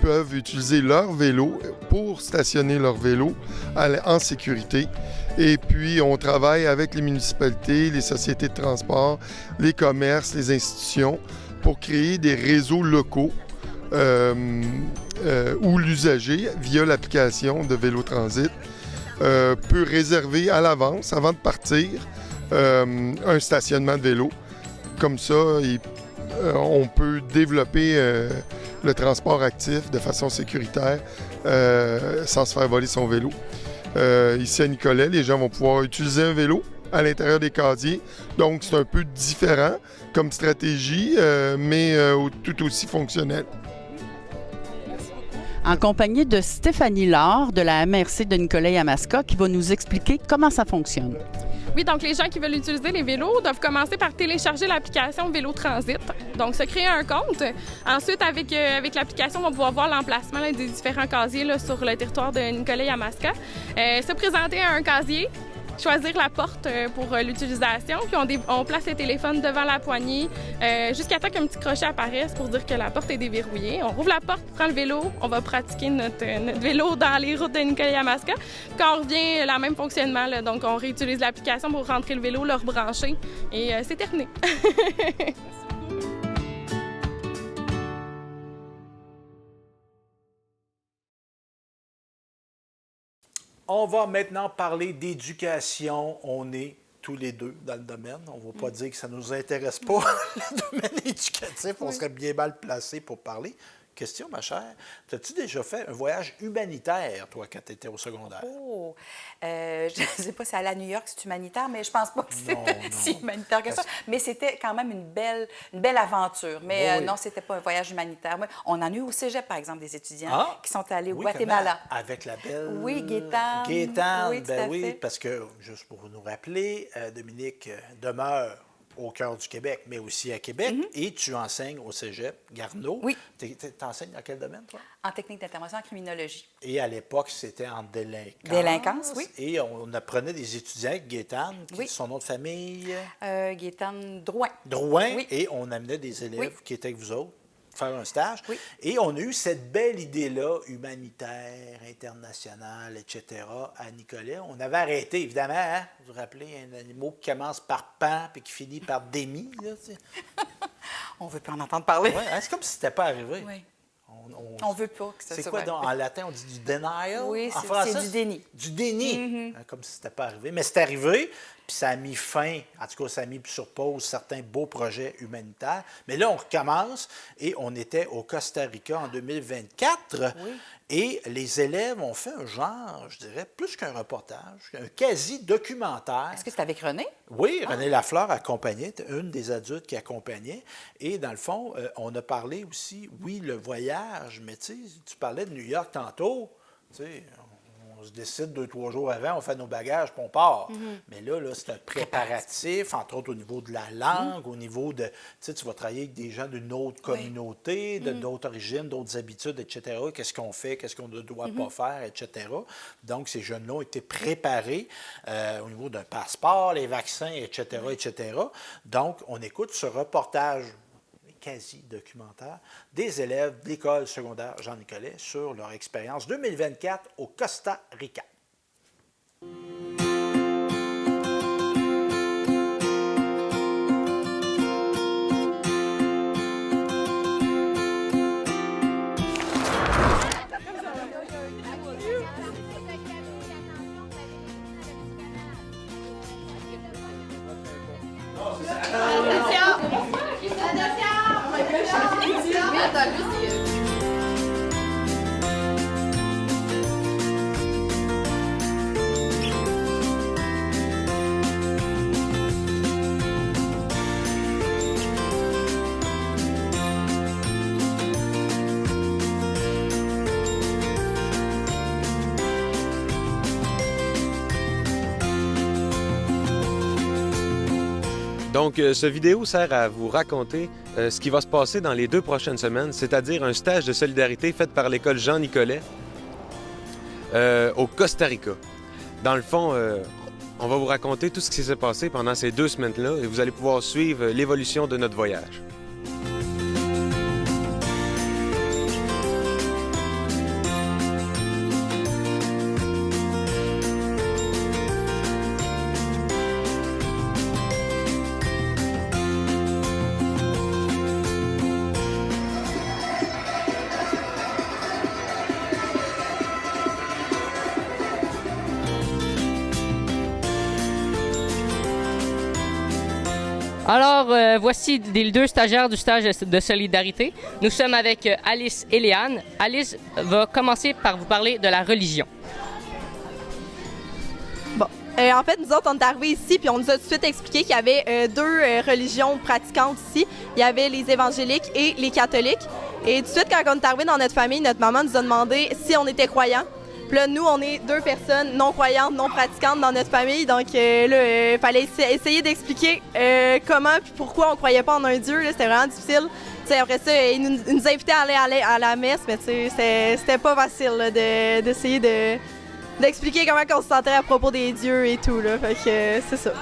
peuvent utiliser leur vélo pour stationner leur vélo en sécurité. Et puis, on travaille avec les municipalités, les sociétés de transport, les commerces, les institutions pour créer des réseaux locaux où l'usager, via l'application de Vélo Transit, peut réserver à l'avance, avant de partir, un stationnement de vélo. Comme ça, on peut développer le transport actif de façon sécuritaire sans se faire voler son vélo. Ici à Nicolet, les gens vont pouvoir utiliser un vélo à l'intérieur des casiers. Donc, c'est un peu différent comme stratégie, mais tout aussi fonctionnel. En compagnie de Stéphanie Laure de la MRC de Nicolet-Yamaska qui va nous expliquer comment ça fonctionne. Oui, donc les gens qui veulent utiliser les vélos doivent commencer par télécharger l'application Vélo Transit. Donc, se créer un compte. Ensuite, avec l'application, on va pouvoir voir l'emplacement des différents casiers sur le territoire de Nicolet-Yamaska. Se présenter à un casier, choisir la porte pour l'utilisation, puis on place le téléphone devant la poignée jusqu'à temps qu'un petit crochet apparaisse pour dire que la porte est déverrouillée. On rouvre la porte, prend le vélo, on va pratiquer notre vélo dans les routes de Nicolet-Yamaska. Quand on revient, le même fonctionnement, là, donc on réutilise l'application pour rentrer le vélo, le rebrancher et c'est terminé. On va maintenant parler d'éducation. On est tous les deux dans le domaine. On ne va pas dire que ça ne nous intéresse pas, le domaine éducatif. On serait bien mal placé pour parler. Question, ma chère, as-tu déjà fait un voyage humanitaire, toi, quand tu étais au secondaire? Oh! Je ne sais pas si aller à New York, c'est humanitaire, mais je pense pas que c'était si humanitaire que ça. Mais c'était quand même une belle aventure. Mais non, c'était pas un voyage humanitaire. On en a eu au cégep, par exemple, des étudiants qui sont allés au Guatemala. Avec la belle... Oui, Gaétane. Gaétane, oui, ben oui, parce que, juste pour nous rappeler, Dominique demeure au cœur du Québec, mais aussi à Québec, et tu enseignes au cégep Garneau. Oui. Tu enseignes dans quel domaine, toi? En technique d'intervention en criminologie. Et à l'époque, c'était en délinquance. Délinquance, oui. Et on apprenait des étudiants avec Gaétane, son nom de famille? Gaétane Drouin. Drouin, oui. Et on amenait des élèves qui étaient avec vous autres faire un stage. Oui. Et on a eu cette belle idée-là, humanitaire, internationale, etc., à Nicolet. On avait arrêté, évidemment, hein? Vous vous rappelez, un animal qui commence par pan puis qui finit par démi. Là, on ne veut pas en entendre parler. Ouais, hein? C'est comme si ce n'était pas arrivé. Oui. On ne veut pas que ça soit. C'est quoi, donc, en latin, on dit du denial? Oui, en français, c'est du déni. Du déni, comme si ce n'était pas arrivé. Mais c'est arrivé, puis ça a mis fin, en tout cas, ça a mis sur pause certains beaux projets humanitaires. Mais là, on recommence, et on était au Costa Rica en 2024, et les élèves ont fait un genre, je dirais, plus qu'un reportage, un quasi-documentaire. Est-ce que c'est avec René? Oui, René Lafleur accompagnait, une des adultes qui accompagnait. Et dans le fond, on a parlé aussi, oui, le voyage, mais tu parlais de New York tantôt. Tu sais, on se décide 2-3 jours avant, on fait nos bagages, puis on part. Mais là c'est un préparatif, entre autres au niveau de la langue, au niveau de, tu vas travailler avec des gens d'une autre communauté, d'autres origines, d'autres habitudes, etc. Qu'est-ce qu'on fait, qu'est-ce qu'on ne doit pas faire, etc. Donc, ces jeunes-là ont été préparés au niveau d'un passeport, les vaccins, etc., etc. Donc, on écoute ce reportage quasi-documentaire des élèves de l'école secondaire Jean-Nicolet sur leur expérience 2024 au Costa Rica. Donc, ce vidéo sert à vous raconter ce qui va se passer dans les 2 prochaines semaines, c'est-à-dire un stage de solidarité fait par l'école Jean-Nicolet au Costa Rica. Dans le fond, on va vous raconter tout ce qui s'est passé pendant ces 2 semaines-là et vous allez pouvoir suivre l'évolution de notre voyage. Alors, voici les 2 stagiaires du stage de solidarité. Nous sommes avec Alice et Léane. Alice va commencer par vous parler de la religion. Bon, en fait, nous autres, on est arrivés ici, puis on nous a tout de suite expliqué qu'il y avait 2 religions pratiquantes ici. Il y avait les évangéliques et les catholiques. Et tout de suite, quand on est arrivé dans notre famille, notre maman nous a demandé si on était croyants. Puis là, nous, on est 2 personnes non-croyantes, non-pratiquantes dans notre famille. Donc là, il fallait essayer d'expliquer comment puis pourquoi on ne croyait pas en un Dieu. C'était vraiment difficile. T'sais, après ça, ils nous invitaient à aller à la messe, mais c'était pas facile d'essayer d'expliquer comment on se sentait à propos des dieux et tout. Là. Fait que c'est ça.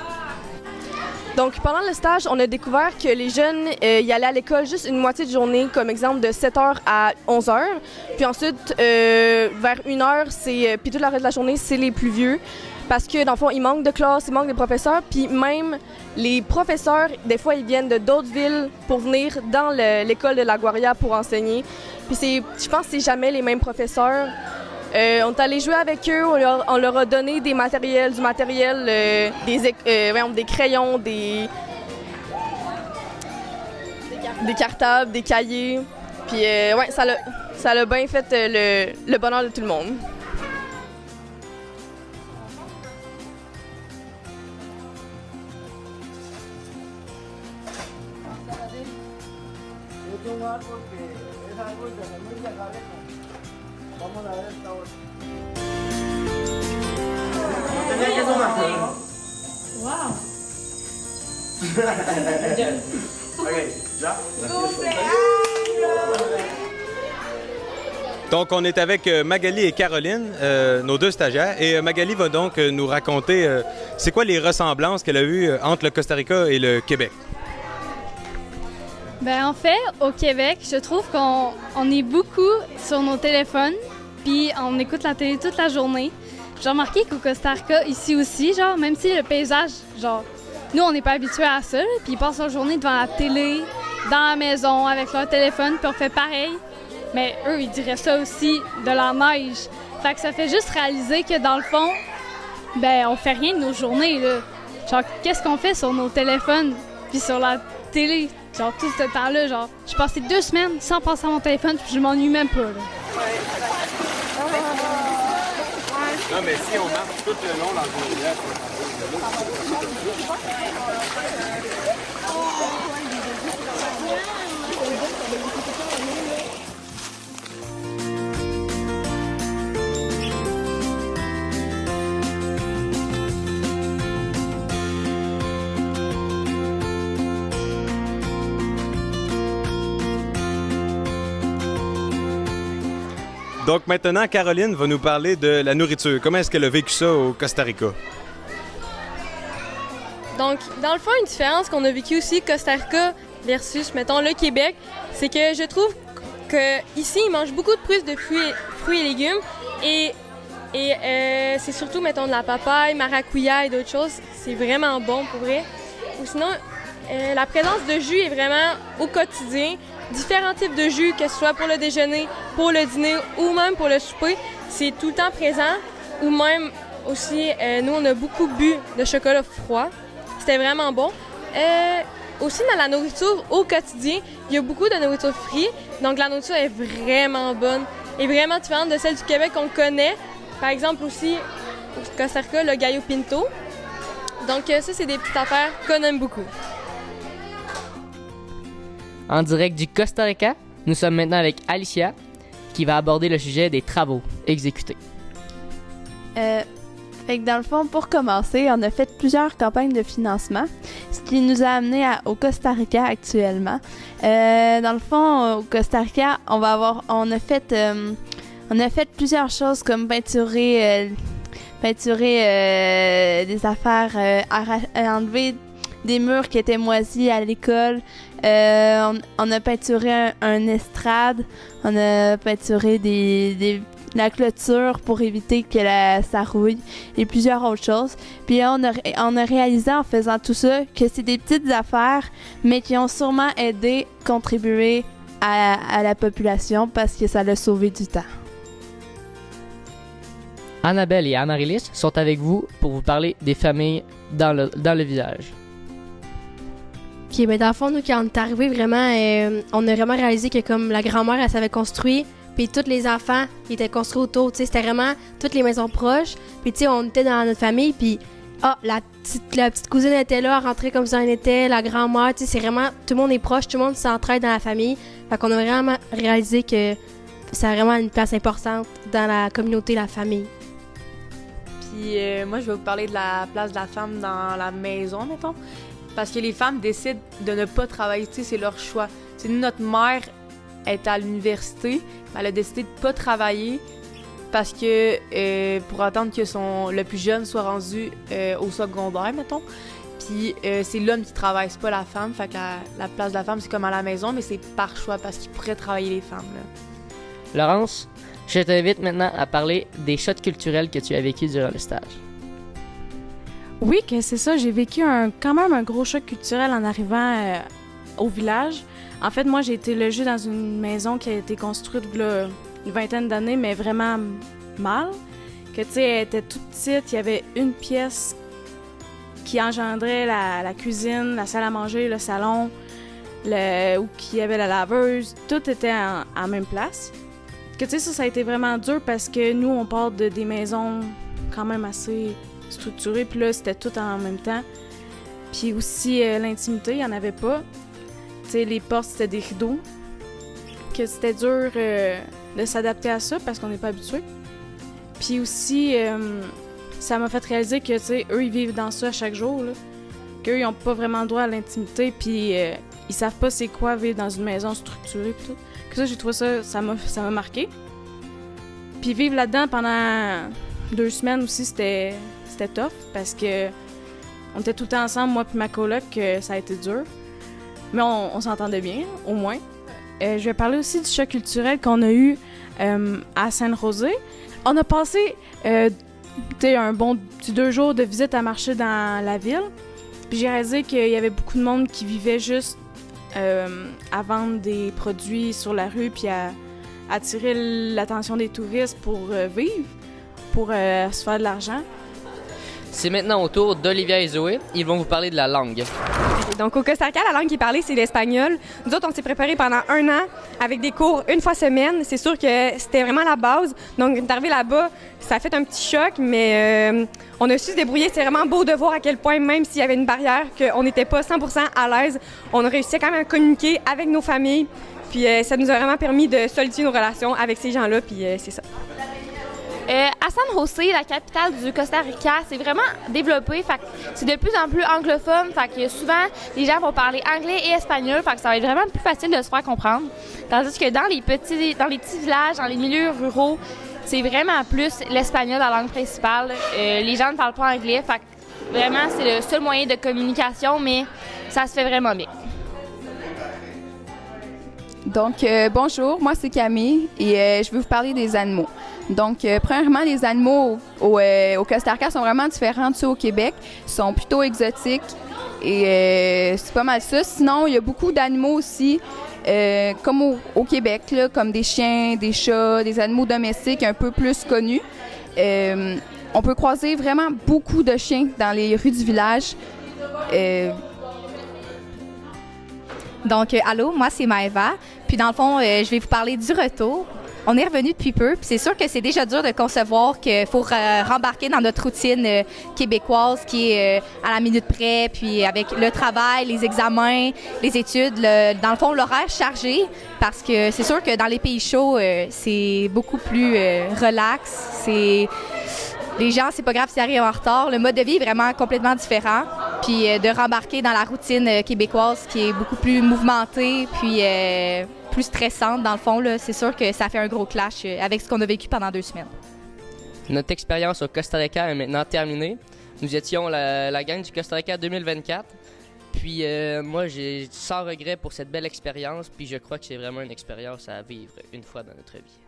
Donc, pendant le stage, on a découvert que les jeunes y allaient à l'école juste une moitié de journée, comme exemple de 7h à 11h. Puis ensuite, vers 1h, puis toute la reste de la journée, c'est les plus vieux. Parce que, dans le fond, il manque de classes, il manque de professeurs. Puis même les professeurs, des fois, ils viennent de d'autres villes pour venir dans l'école de La Guaria pour enseigner. Puis je pense que c'est jamais les mêmes professeurs. On est allé jouer avec eux, on leur a donné du matériel, des crayons, des cartables, des cahiers. Puis ouais, ça a bien fait le bonheur de tout le monde. Wow! Donc, on est avec Magali et Caroline, nos deux stagiaires. Et Magali va donc nous raconter c'est quoi les ressemblances qu'elle a eues entre le Costa Rica et le Québec. Ben en fait, au Québec, je trouve qu'on est beaucoup sur nos téléphones, puis on écoute la télé toute la journée. J'ai remarqué qu'au Costa Rica, ici aussi, genre, même si le paysage, genre, nous, on n'est pas habitués à ça, là, puis ils passent leur journée devant la télé, dans la maison, avec leur téléphone, puis on fait pareil. Mais eux, ils diraient ça aussi de la neige. Fait que ça fait juste réaliser que, dans le fond, ben on fait rien de nos journées, là. Genre, qu'est-ce qu'on fait sur nos téléphones, puis sur la télé? Genre, tout ce temps-là, genre, j'ai passé 2 semaines sans passer à mon téléphone, puis je m'ennuie même pas, là. Non, mais si on marche tout le long dans le village, Donc maintenant, Caroline va nous parler de la nourriture. Comment est-ce qu'elle a vécu ça au Costa Rica? Donc, dans le fond, une différence qu'on a vécue aussi Costa Rica versus, mettons, le Québec, c'est que je trouve qu'ici, ils mangent beaucoup de plus de fruits et légumes et c'est surtout, mettons, de la papaye, maracuya et d'autres choses. C'est vraiment bon pour vrai. Ou sinon, la présence de jus est vraiment au quotidien. Différents types de jus, que ce soit pour le déjeuner, pour le dîner ou même pour le souper, c'est tout le temps présent. Ou même aussi, nous, on a beaucoup bu de chocolat froid. C'était vraiment bon. Aussi, dans la nourriture au quotidien, il y a beaucoup de nourriture frite. Donc, la nourriture est vraiment bonne et vraiment différente de celle du Québec qu'on connaît. Par exemple, aussi, au Costa Rica, le gallo pinto. Donc, ça, c'est des petites affaires qu'on aime beaucoup. En direct du Costa Rica, nous sommes maintenant avec Alicia, qui va aborder le sujet des travaux exécutés. Fait que dans le fond, pour commencer, on a fait plusieurs campagnes de financement, ce qui nous a amené au Costa Rica actuellement. Dans le fond, au Costa Rica, on a fait plusieurs choses comme peinturer des affaires, enlever des murs qui étaient moisis à l'école. On a peinturé un estrade, on a peinturé la clôture pour éviter que ça rouille et plusieurs autres choses. Puis là, on a réalisé en faisant tout ça que c'est des petites affaires, mais qui ont sûrement aidé, contribué à la population parce que ça l'a sauvé du temps. Annabelle et Amarilis sont avec vous pour vous parler des familles dans le village. OK, ben dans le fond, nous, quand on est arrivé, vraiment, on a vraiment réalisé que comme la grand-mère, elle savait construire, puis tous les enfants, ils étaient construits autour, tu sais, c'était vraiment toutes les maisons proches. Puis, tu sais, on était dans notre famille, puis la petite cousine était là, elle rentrait comme ça elle était, la grand-mère, tu sais, c'est vraiment, tout le monde est proche, tout le monde s'entraide dans la famille. Fait qu'on a vraiment réalisé que ça a vraiment une place importante dans la communauté, la famille. Puis moi, je vais vous parler de la place de la femme dans la maison, mettons. Parce que les femmes décident de ne pas travailler, tu sais, c'est leur choix. T'sais, notre mère est à l'université, elle a décidé de ne pas travailler parce que pour attendre que le plus jeune soit rendu au secondaire, mettons. Puis c'est l'homme qui travaille, c'est pas la femme. Fait que la place de la femme, c'est comme à la maison, mais c'est par choix parce qu'ils pourraient travailler les femmes, là. Laurence, je t'invite maintenant à parler des chocs culturels que tu as vécus durant le stage. Oui, que c'est ça. J'ai vécu quand même un gros choc culturel en arrivant au village. En fait, moi, j'ai été logée dans une maison qui a été construite il y a une vingtaine d'années, mais vraiment mal. Que, tu sais, elle était toute petite. Il y avait une pièce qui engendrait la cuisine, la salle à manger, le salon, où il y avait la laveuse. Tout était en même place. Que, tu sais, ça a été vraiment dur parce que nous, on part des maisons quand même assez structuré, puis là, c'était tout en même temps. Puis aussi, l'intimité, il n'y en avait pas. Tu sais, les portes, c'était des rideaux. Que c'était dur de s'adapter à ça parce qu'on n'est pas habitué. Puis aussi, ça m'a fait réaliser que, tu sais, eux, ils vivent dans ça chaque jour, là. qu'eux, ils n'ont pas vraiment le droit à l'intimité, puis ils savent pas c'est quoi vivre dans une maison structurée, puis tout. Que ça, j'ai trouvé ça m'a marqué. Puis vivre là-dedans pendant 2 semaines aussi, c'était tough, parce que on était tout le temps ensemble, moi puis ma coloc, ça a été dur. Mais on s'entendait bien, au moins. Je vais parler aussi du choc culturel qu'on a eu à Sainte-Rosée. On a passé un bon petit 2 jours de visite à marcher dans la ville. Puis j'ai réalisé qu'il y avait beaucoup de monde qui vivait juste à vendre des produits sur la rue puis à attirer l'attention des touristes pour vivre, pour se faire de l'argent. C'est maintenant au tour d'Olivia et Zoé. Ils vont vous parler de la langue. Donc au Costa Rica, la langue qui est parlée, c'est l'espagnol. Nous autres, on s'est préparés pendant 1 an avec des cours 1 fois semaine. C'est sûr que c'était vraiment la base. Donc, on est arrivé là-bas, ça a fait un petit choc, mais on a su se débrouiller. C'est vraiment beau de voir à quel point, même s'il y avait une barrière, qu'on n'était pas 100% à l'aise, on a réussi quand même à communiquer avec nos familles. Puis ça nous a vraiment permis de solidifier nos relations avec ces gens-là, puis c'est ça. À San José, la capitale du Costa Rica, c'est vraiment développé. Fait que c'est de plus en plus anglophone. Fait que souvent, les gens vont parler anglais et espagnol. Fait que ça va être vraiment plus facile de se faire comprendre. Tandis que dans les petits villages, dans les milieux ruraux, c'est vraiment plus l'espagnol, la langue principale. Les gens ne parlent pas anglais. Fait que vraiment, c'est le seul moyen de communication, mais ça se fait vraiment bien. Donc, bonjour, moi c'est Camille et je vais vous parler des animaux. Donc, premièrement, les animaux au Costa Rica sont vraiment différents de ceux au Québec. Ils sont plutôt exotiques et c'est pas mal ça. Sinon, il y a beaucoup d'animaux aussi, comme au Québec, là, comme des chiens, des chats, des animaux domestiques un peu plus connus. On peut croiser vraiment beaucoup de chiens dans les rues du village. Donc, allô, moi, c'est Maëva. Puis, dans le fond, je vais vous parler du retour. On est revenu depuis peu, puis c'est sûr que c'est déjà dur de concevoir qu'il faut rembarquer dans notre routine québécoise qui est à la minute près, puis avec le travail, les examens, les études, dans le fond, l'horaire chargé, parce que c'est sûr que dans les pays chauds, c'est beaucoup plus relax. Les gens, c'est pas grave s'ils arrivent en retard. Le mode de vie est vraiment complètement différent. Puis de rembarquer dans la routine québécoise qui est beaucoup plus mouvementée, puis plus stressante, dans le fond, là, c'est sûr que ça fait un gros clash avec ce qu'on a vécu pendant 2 semaines. Notre expérience au Costa Rica est maintenant terminée. Nous étions la gang du Costa Rica 2024. Puis moi, j'ai sans regret pour cette belle expérience. Puis je crois que c'est vraiment une expérience à vivre une fois dans notre vie.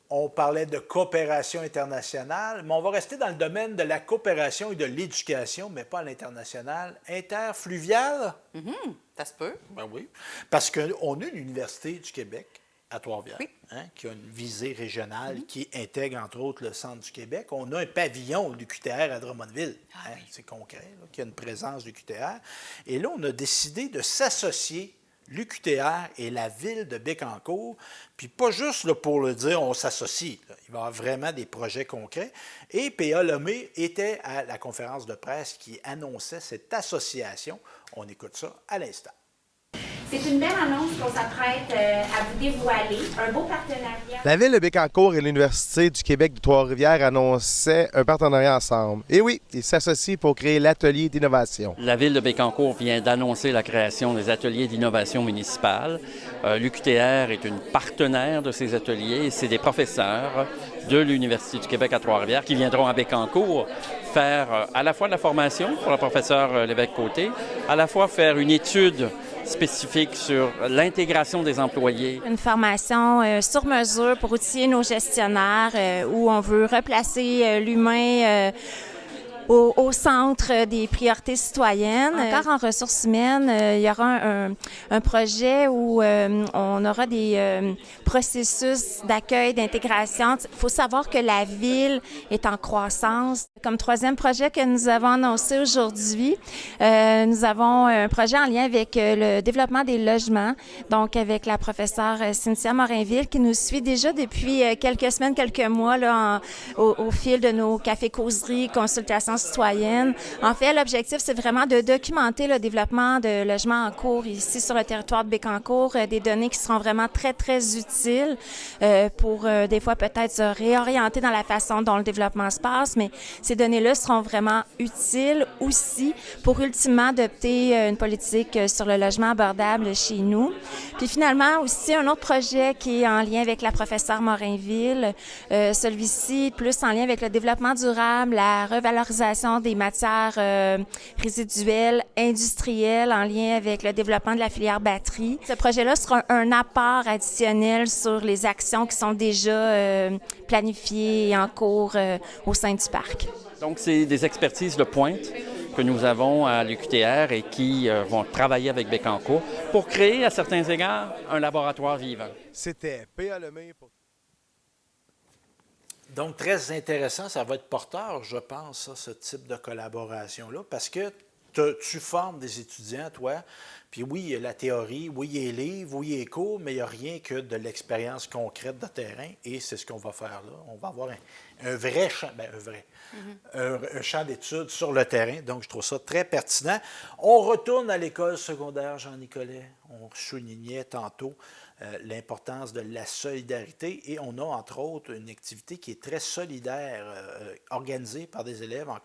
On parlait de coopération internationale, mais on va rester dans le domaine de la coopération et de l'éducation, mais pas à l'international. Interfluvial? Ça se peut. Ben oui. Parce qu'on a une université du Québec à Trois-Rivières, qui a une visée régionale qui intègre, entre autres, le centre du Québec. On a un pavillon du QTR à Drummondville. C'est concret, là, qu'il y a une présence du QTR. Et là, on a décidé de s'associer l'UQTR et la ville de Bécancour, puis pas juste là, pour le dire on s'associe, là. Il va y avoir vraiment des projets concrets. Et P.A. Lemay était à la conférence de presse qui annonçait cette association. On écoute ça à l'instant. C'est une belle annonce qu'on s'apprête à vous dévoiler, un beau partenariat. La Ville de Bécancour et l'Université du Québec de Trois-Rivières annonçaient un partenariat ensemble. Et oui, ils s'associent pour créer l'atelier d'innovation. La Ville de Bécancour vient d'annoncer la création des ateliers d'innovation municipale. L'UQTR est une partenaire de ces ateliers et c'est des professeurs de l'Université du Québec à Trois-Rivières qui viendront à Bécancour faire à la fois de la formation pour le professeur Lévesque-Côté, à la fois faire une étude spécifique sur l'intégration des employés. Une formation sur mesure pour outiller nos gestionnaires où on veut replacer l'humain au centre des priorités citoyennes. Encore en ressources humaines, il y aura un projet où on aura des processus d'accueil, d'intégration. Il faut savoir que la ville est en croissance. Comme 3e projet que nous avons annoncé aujourd'hui, nous avons un projet en lien avec le développement des logements, donc avec la professeure Cynthia Morinville qui nous suit déjà depuis quelques semaines, quelques mois là, au fil de nos cafés-causeries, consultations participation citoyenne. En fait, l'objectif, c'est vraiment de documenter le développement de logements en cours ici sur le territoire de Bécancour, des données qui seront vraiment très, très utiles pour des fois peut-être se réorienter dans la façon dont le développement se passe, mais ces données-là seront vraiment utiles aussi pour ultimement adopter une politique sur le logement abordable chez nous. Puis finalement, aussi un autre projet qui est en lien avec la professeure Morinville, celui-ci plus en lien avec le développement durable, la revalorisation des matières résiduelles industrielles en lien avec le développement de la filière batterie. Ce projet-là sera un apport additionnel sur les actions qui sont déjà planifiées et en cours au sein du parc. Donc, c'est des expertises de pointe que nous avons à l'UQTR et qui vont travailler avec Bécancour pour créer, à certains égards, un laboratoire vivant. C'était P.A. Lemay pour... Donc, très intéressant. Ça va être porteur, je pense, ça, ce type de collaboration-là, parce que tu formes des étudiants, toi, puis oui, il y a la théorie, oui, il y a les livres, oui, il y a les cours, mais il n'y a rien que de l'expérience concrète de terrain, et c'est ce qu'on va faire là. On va avoir un vrai champ, un champ d'études sur le terrain, donc je trouve ça très pertinent. On retourne à l'école secondaire Jean Nicolet. On soulignait tantôt l'importance de la solidarité, et on a, entre autres, une activité qui est très solidaire, organisée par des élèves en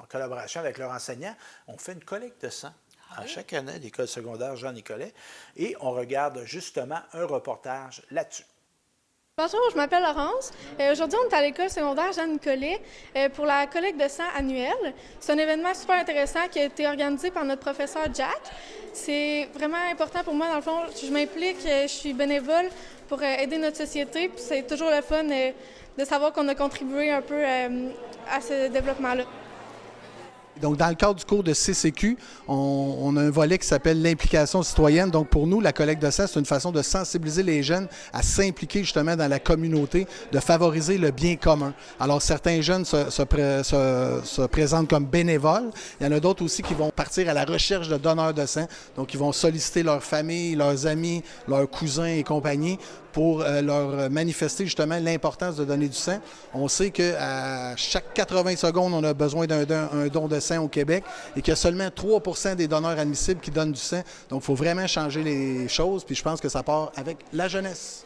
collaboration avec leurs enseignants. On fait une collecte de sang à chaque année à l'école secondaire Jean Nicolet, et on regarde justement un reportage là-dessus. Bonjour, je m'appelle Laurence. Aujourd'hui, on est à l'école secondaire Jean Nicolet pour la collecte de sang annuelle. C'est un événement super intéressant qui a été organisé par notre professeur Jack. C'est vraiment important pour moi. Dans le fond, je m'implique, je suis bénévole pour aider notre société. Puis c'est toujours le fun de savoir qu'on a contribué un peu à ce développement-là. Donc, dans le cadre du cours de CCQ, on a un volet qui s'appelle l'implication citoyenne. Donc, pour nous, la collecte de sang, c'est une façon de sensibiliser les jeunes à s'impliquer justement dans la communauté, de favoriser le bien commun. Alors, certains jeunes se présentent comme bénévoles. Il y en a d'autres aussi qui vont partir à la recherche de donneurs de sang. Donc, ils vont solliciter leur famille, leurs amis, leurs cousins et compagnie pour leur manifester justement l'importance de donner du sang. On sait qu'à chaque 80 secondes, on a besoin d'un don de sang au Québec et qu'il y a seulement 3 % des donneurs admissibles qui donnent du sang. Donc, il faut vraiment changer les choses, puis je pense que ça part avec la jeunesse.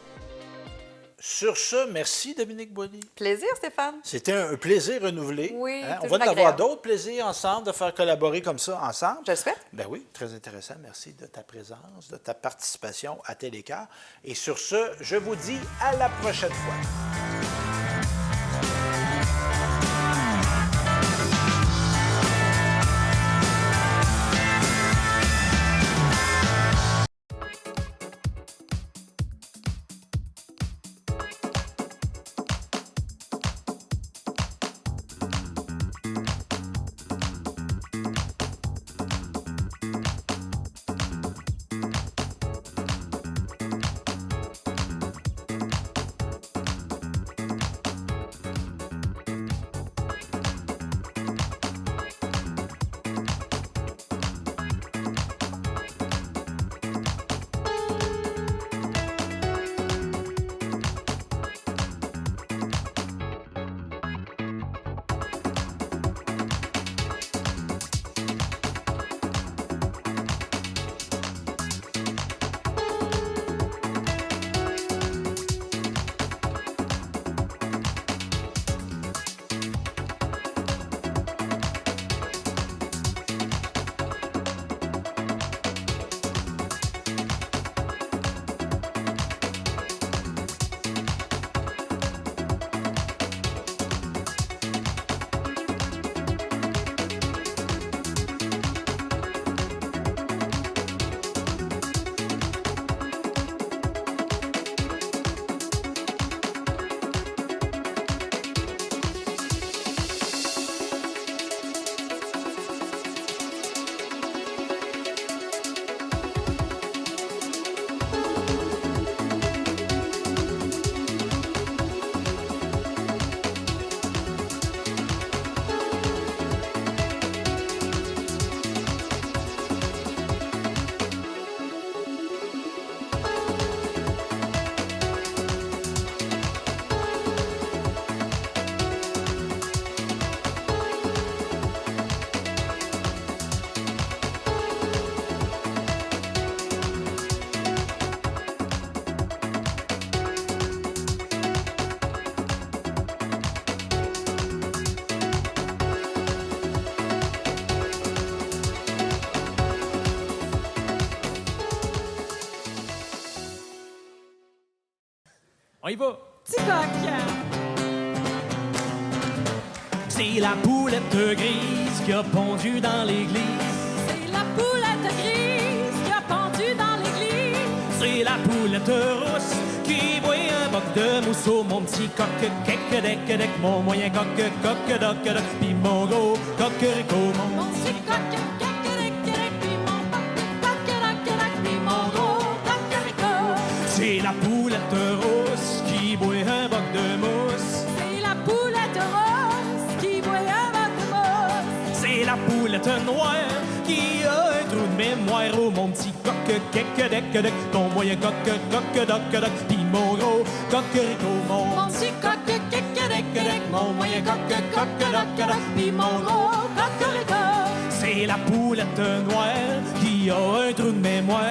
Sur ce, merci Dominique Boilly. Plaisir, Stéphane. C'était un plaisir renouvelé. Oui, On va en avoir d'autres plaisirs ensemble, de faire collaborer comme ça ensemble. J'espère. Ben oui, très intéressant. Merci de ta présence, de ta participation à Télécœur. Et sur ce, je vous dis à la prochaine fois. On y va. Tic-toc. C'est la poulette grise qui a pondu dans l'église. C'est la poulette grise qui a pendu dans l'église. C'est la poulette rousse qui boit un boc de mousse. Oh, mon petit coq, kek-dek-dek, mon moyen coq, coq-doc-doc, pis mon gros coquerico, Mon petit coq, kek-dek-dek, pis mon coq-doc-doc, pis mon gros coquerico. C'est la poulette rousse qui boit un boc de mousse. C'est la poulette rose qui boit un boc de mousse. C'est la poulette noire qui a un trou de mémoire. Oh, mon petit coq, kek-dek-dek, ton moyen coq, coq-doc-doc, pis mon gros coquerico, Mon petit coq, kek-dek-dek, mon moyen coq, coq-doc-doc, pis mon gros coquerico. C'est la poulette noire qui a un trou de mémoire.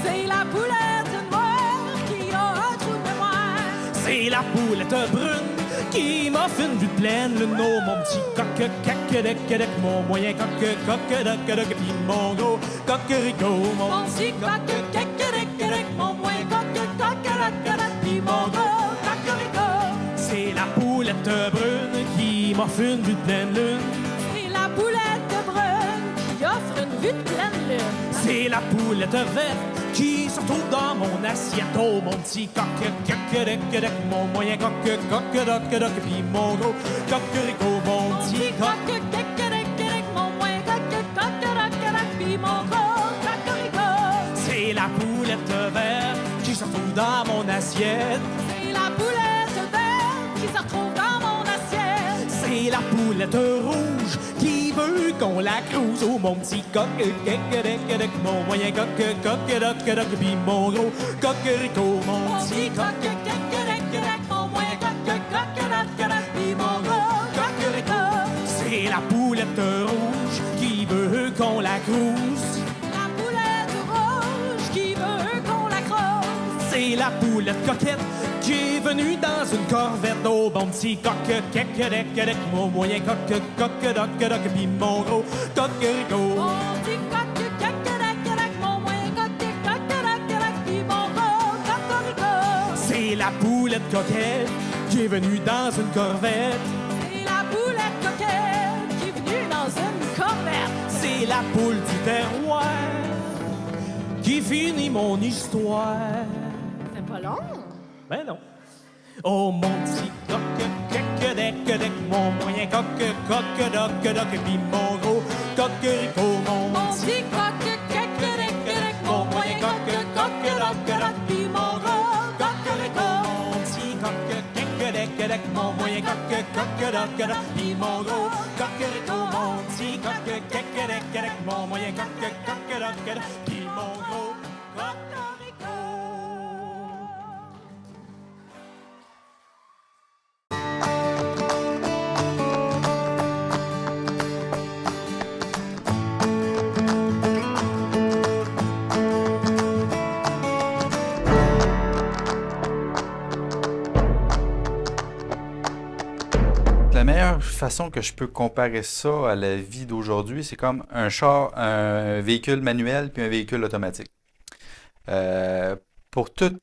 C'est la poulette noire qui a un trou de mémoire. C'est la poulette brune qui m'a fait une vue de pleine lune. Oh, mon petit coq, kek-dek-dek, mon moyen coq, coq-doc-doc, pis mon gros coquerico, Mon petit coq, kek-dek-dek, mon moyen coq, coq-doc-doc, pis mon gros coquerico. C'est la poulette brune qui m'a fait une vue de pleine lune. C'est la poulette brune qui offre une vue de pleine lune. C'est la poulette verte qui se retrouve dans mon assiette. Oh, mon petit coq, kek-dek-dek, mon moyen coq, coq-doc-doc, pis mon gros coquerico, mon petit coq. Kek-dek-dek, mon moyen coq, coq-doc-doc, pis mon gros coquerico. C'est la poulette verte qui se retrouve dans mon assiette. C'est la poulette verte qui se retrouve dans mon assiette. C'est la poulette rouge qui veut qu'on la crouse. Oh, mon petit coq, kek-dek-dek, mon moyen coq, coq-doc-doc, pis mon gros coquerico, mon petit coq. Kek-dek-dek, mon moyen coq, coq-doc-doc, pis mon gros coquerico. C'est la poulette rouge qui veut qu'on la crouse. La poulette rouge qui veut qu'on la crouse. C'est la poulette coquette qui est venue dans une corvette. Oh, mon petit coq, kek-dek-dek, mon moyen coq, coq-doc-doc, pis mon gros coquerico. Mon petit coq, kek-dek-dek, mon moyen coq, coq-doc-doc, pis mon gros coquerico. C'est la poulette coquette qui est venue dans une corvette. C'est la poulette coquette qui est venue dans une corvette. C'est la poule du terroir qui finit mon histoire. C'est pas long. Ben non. Oh, mon petit coq, kek-dek-dek, mon moyen coq, coq-doc-doc, pis mon gros coquerico, mon petit coq, kek-dek-dek, mon moyen coq, coq-doc-doc, pis mon gros coquerico. Mon petit coq, kek-dek-dek, mon moyen coq, coq-doc-doc, pis mon gros coquerico, mon petit coq, kek-dek-dek, mon moyen coq, coq-doc-doc, pis mon gros coquerico. La meilleure façon que je peux comparer ça à la vie d'aujourd'hui, c'est comme un véhicule manuel puis un véhicule automatique. Pour toutes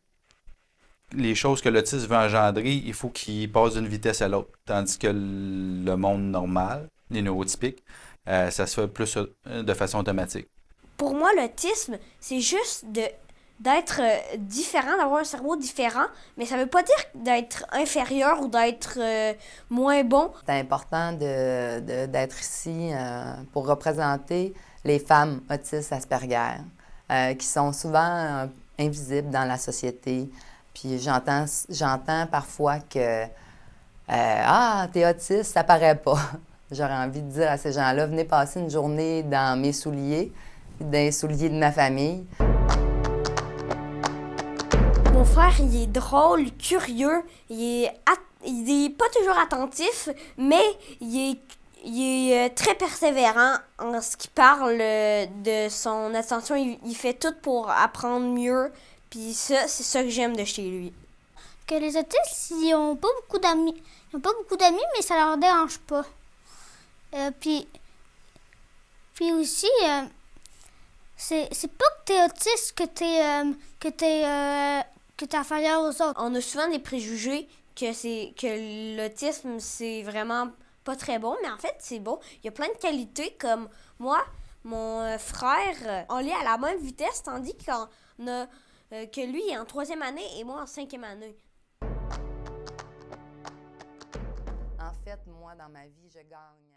les choses que l'autisme veut engendrer, il faut qu'il passe d'une vitesse à l'autre. Tandis que le monde normal, les neurotypiques, ça se fait plus de façon automatique. Pour moi, l'autisme, c'est juste d'être différent, d'avoir un cerveau différent, mais ça veut pas dire d'être inférieur ou d'être moins bon. C'est important d'être ici pour représenter les femmes autistes Asperger, qui sont souvent invisibles dans la société. Puis j'entends parfois que t'es autiste, ça paraît pas. J'aurais envie de dire à ces gens-là, venez passer une journée dans mes souliers, dans les souliers de ma famille. Mon frère, il est drôle, curieux, il est pas toujours attentif, mais il est très persévérant en ce qui parle de son attention. Il fait tout pour apprendre mieux, puis ça, c'est ça que j'aime de chez lui. Que les autistes, ils ont pas beaucoup d'amis. Ils ont pas beaucoup d'amis, mais ça leur dérange pas. Puis aussi, c'est pas que t'es autiste que que tu es inférieur aux autres. On a souvent des préjugés que l'autisme, c'est vraiment pas très bon, mais en fait, c'est bon. Il y a plein de qualités, comme moi, mon frère, on lit à la même vitesse, tandis que lui est en 3e année et moi en 5e année. En fait, moi, dans ma vie, je gagne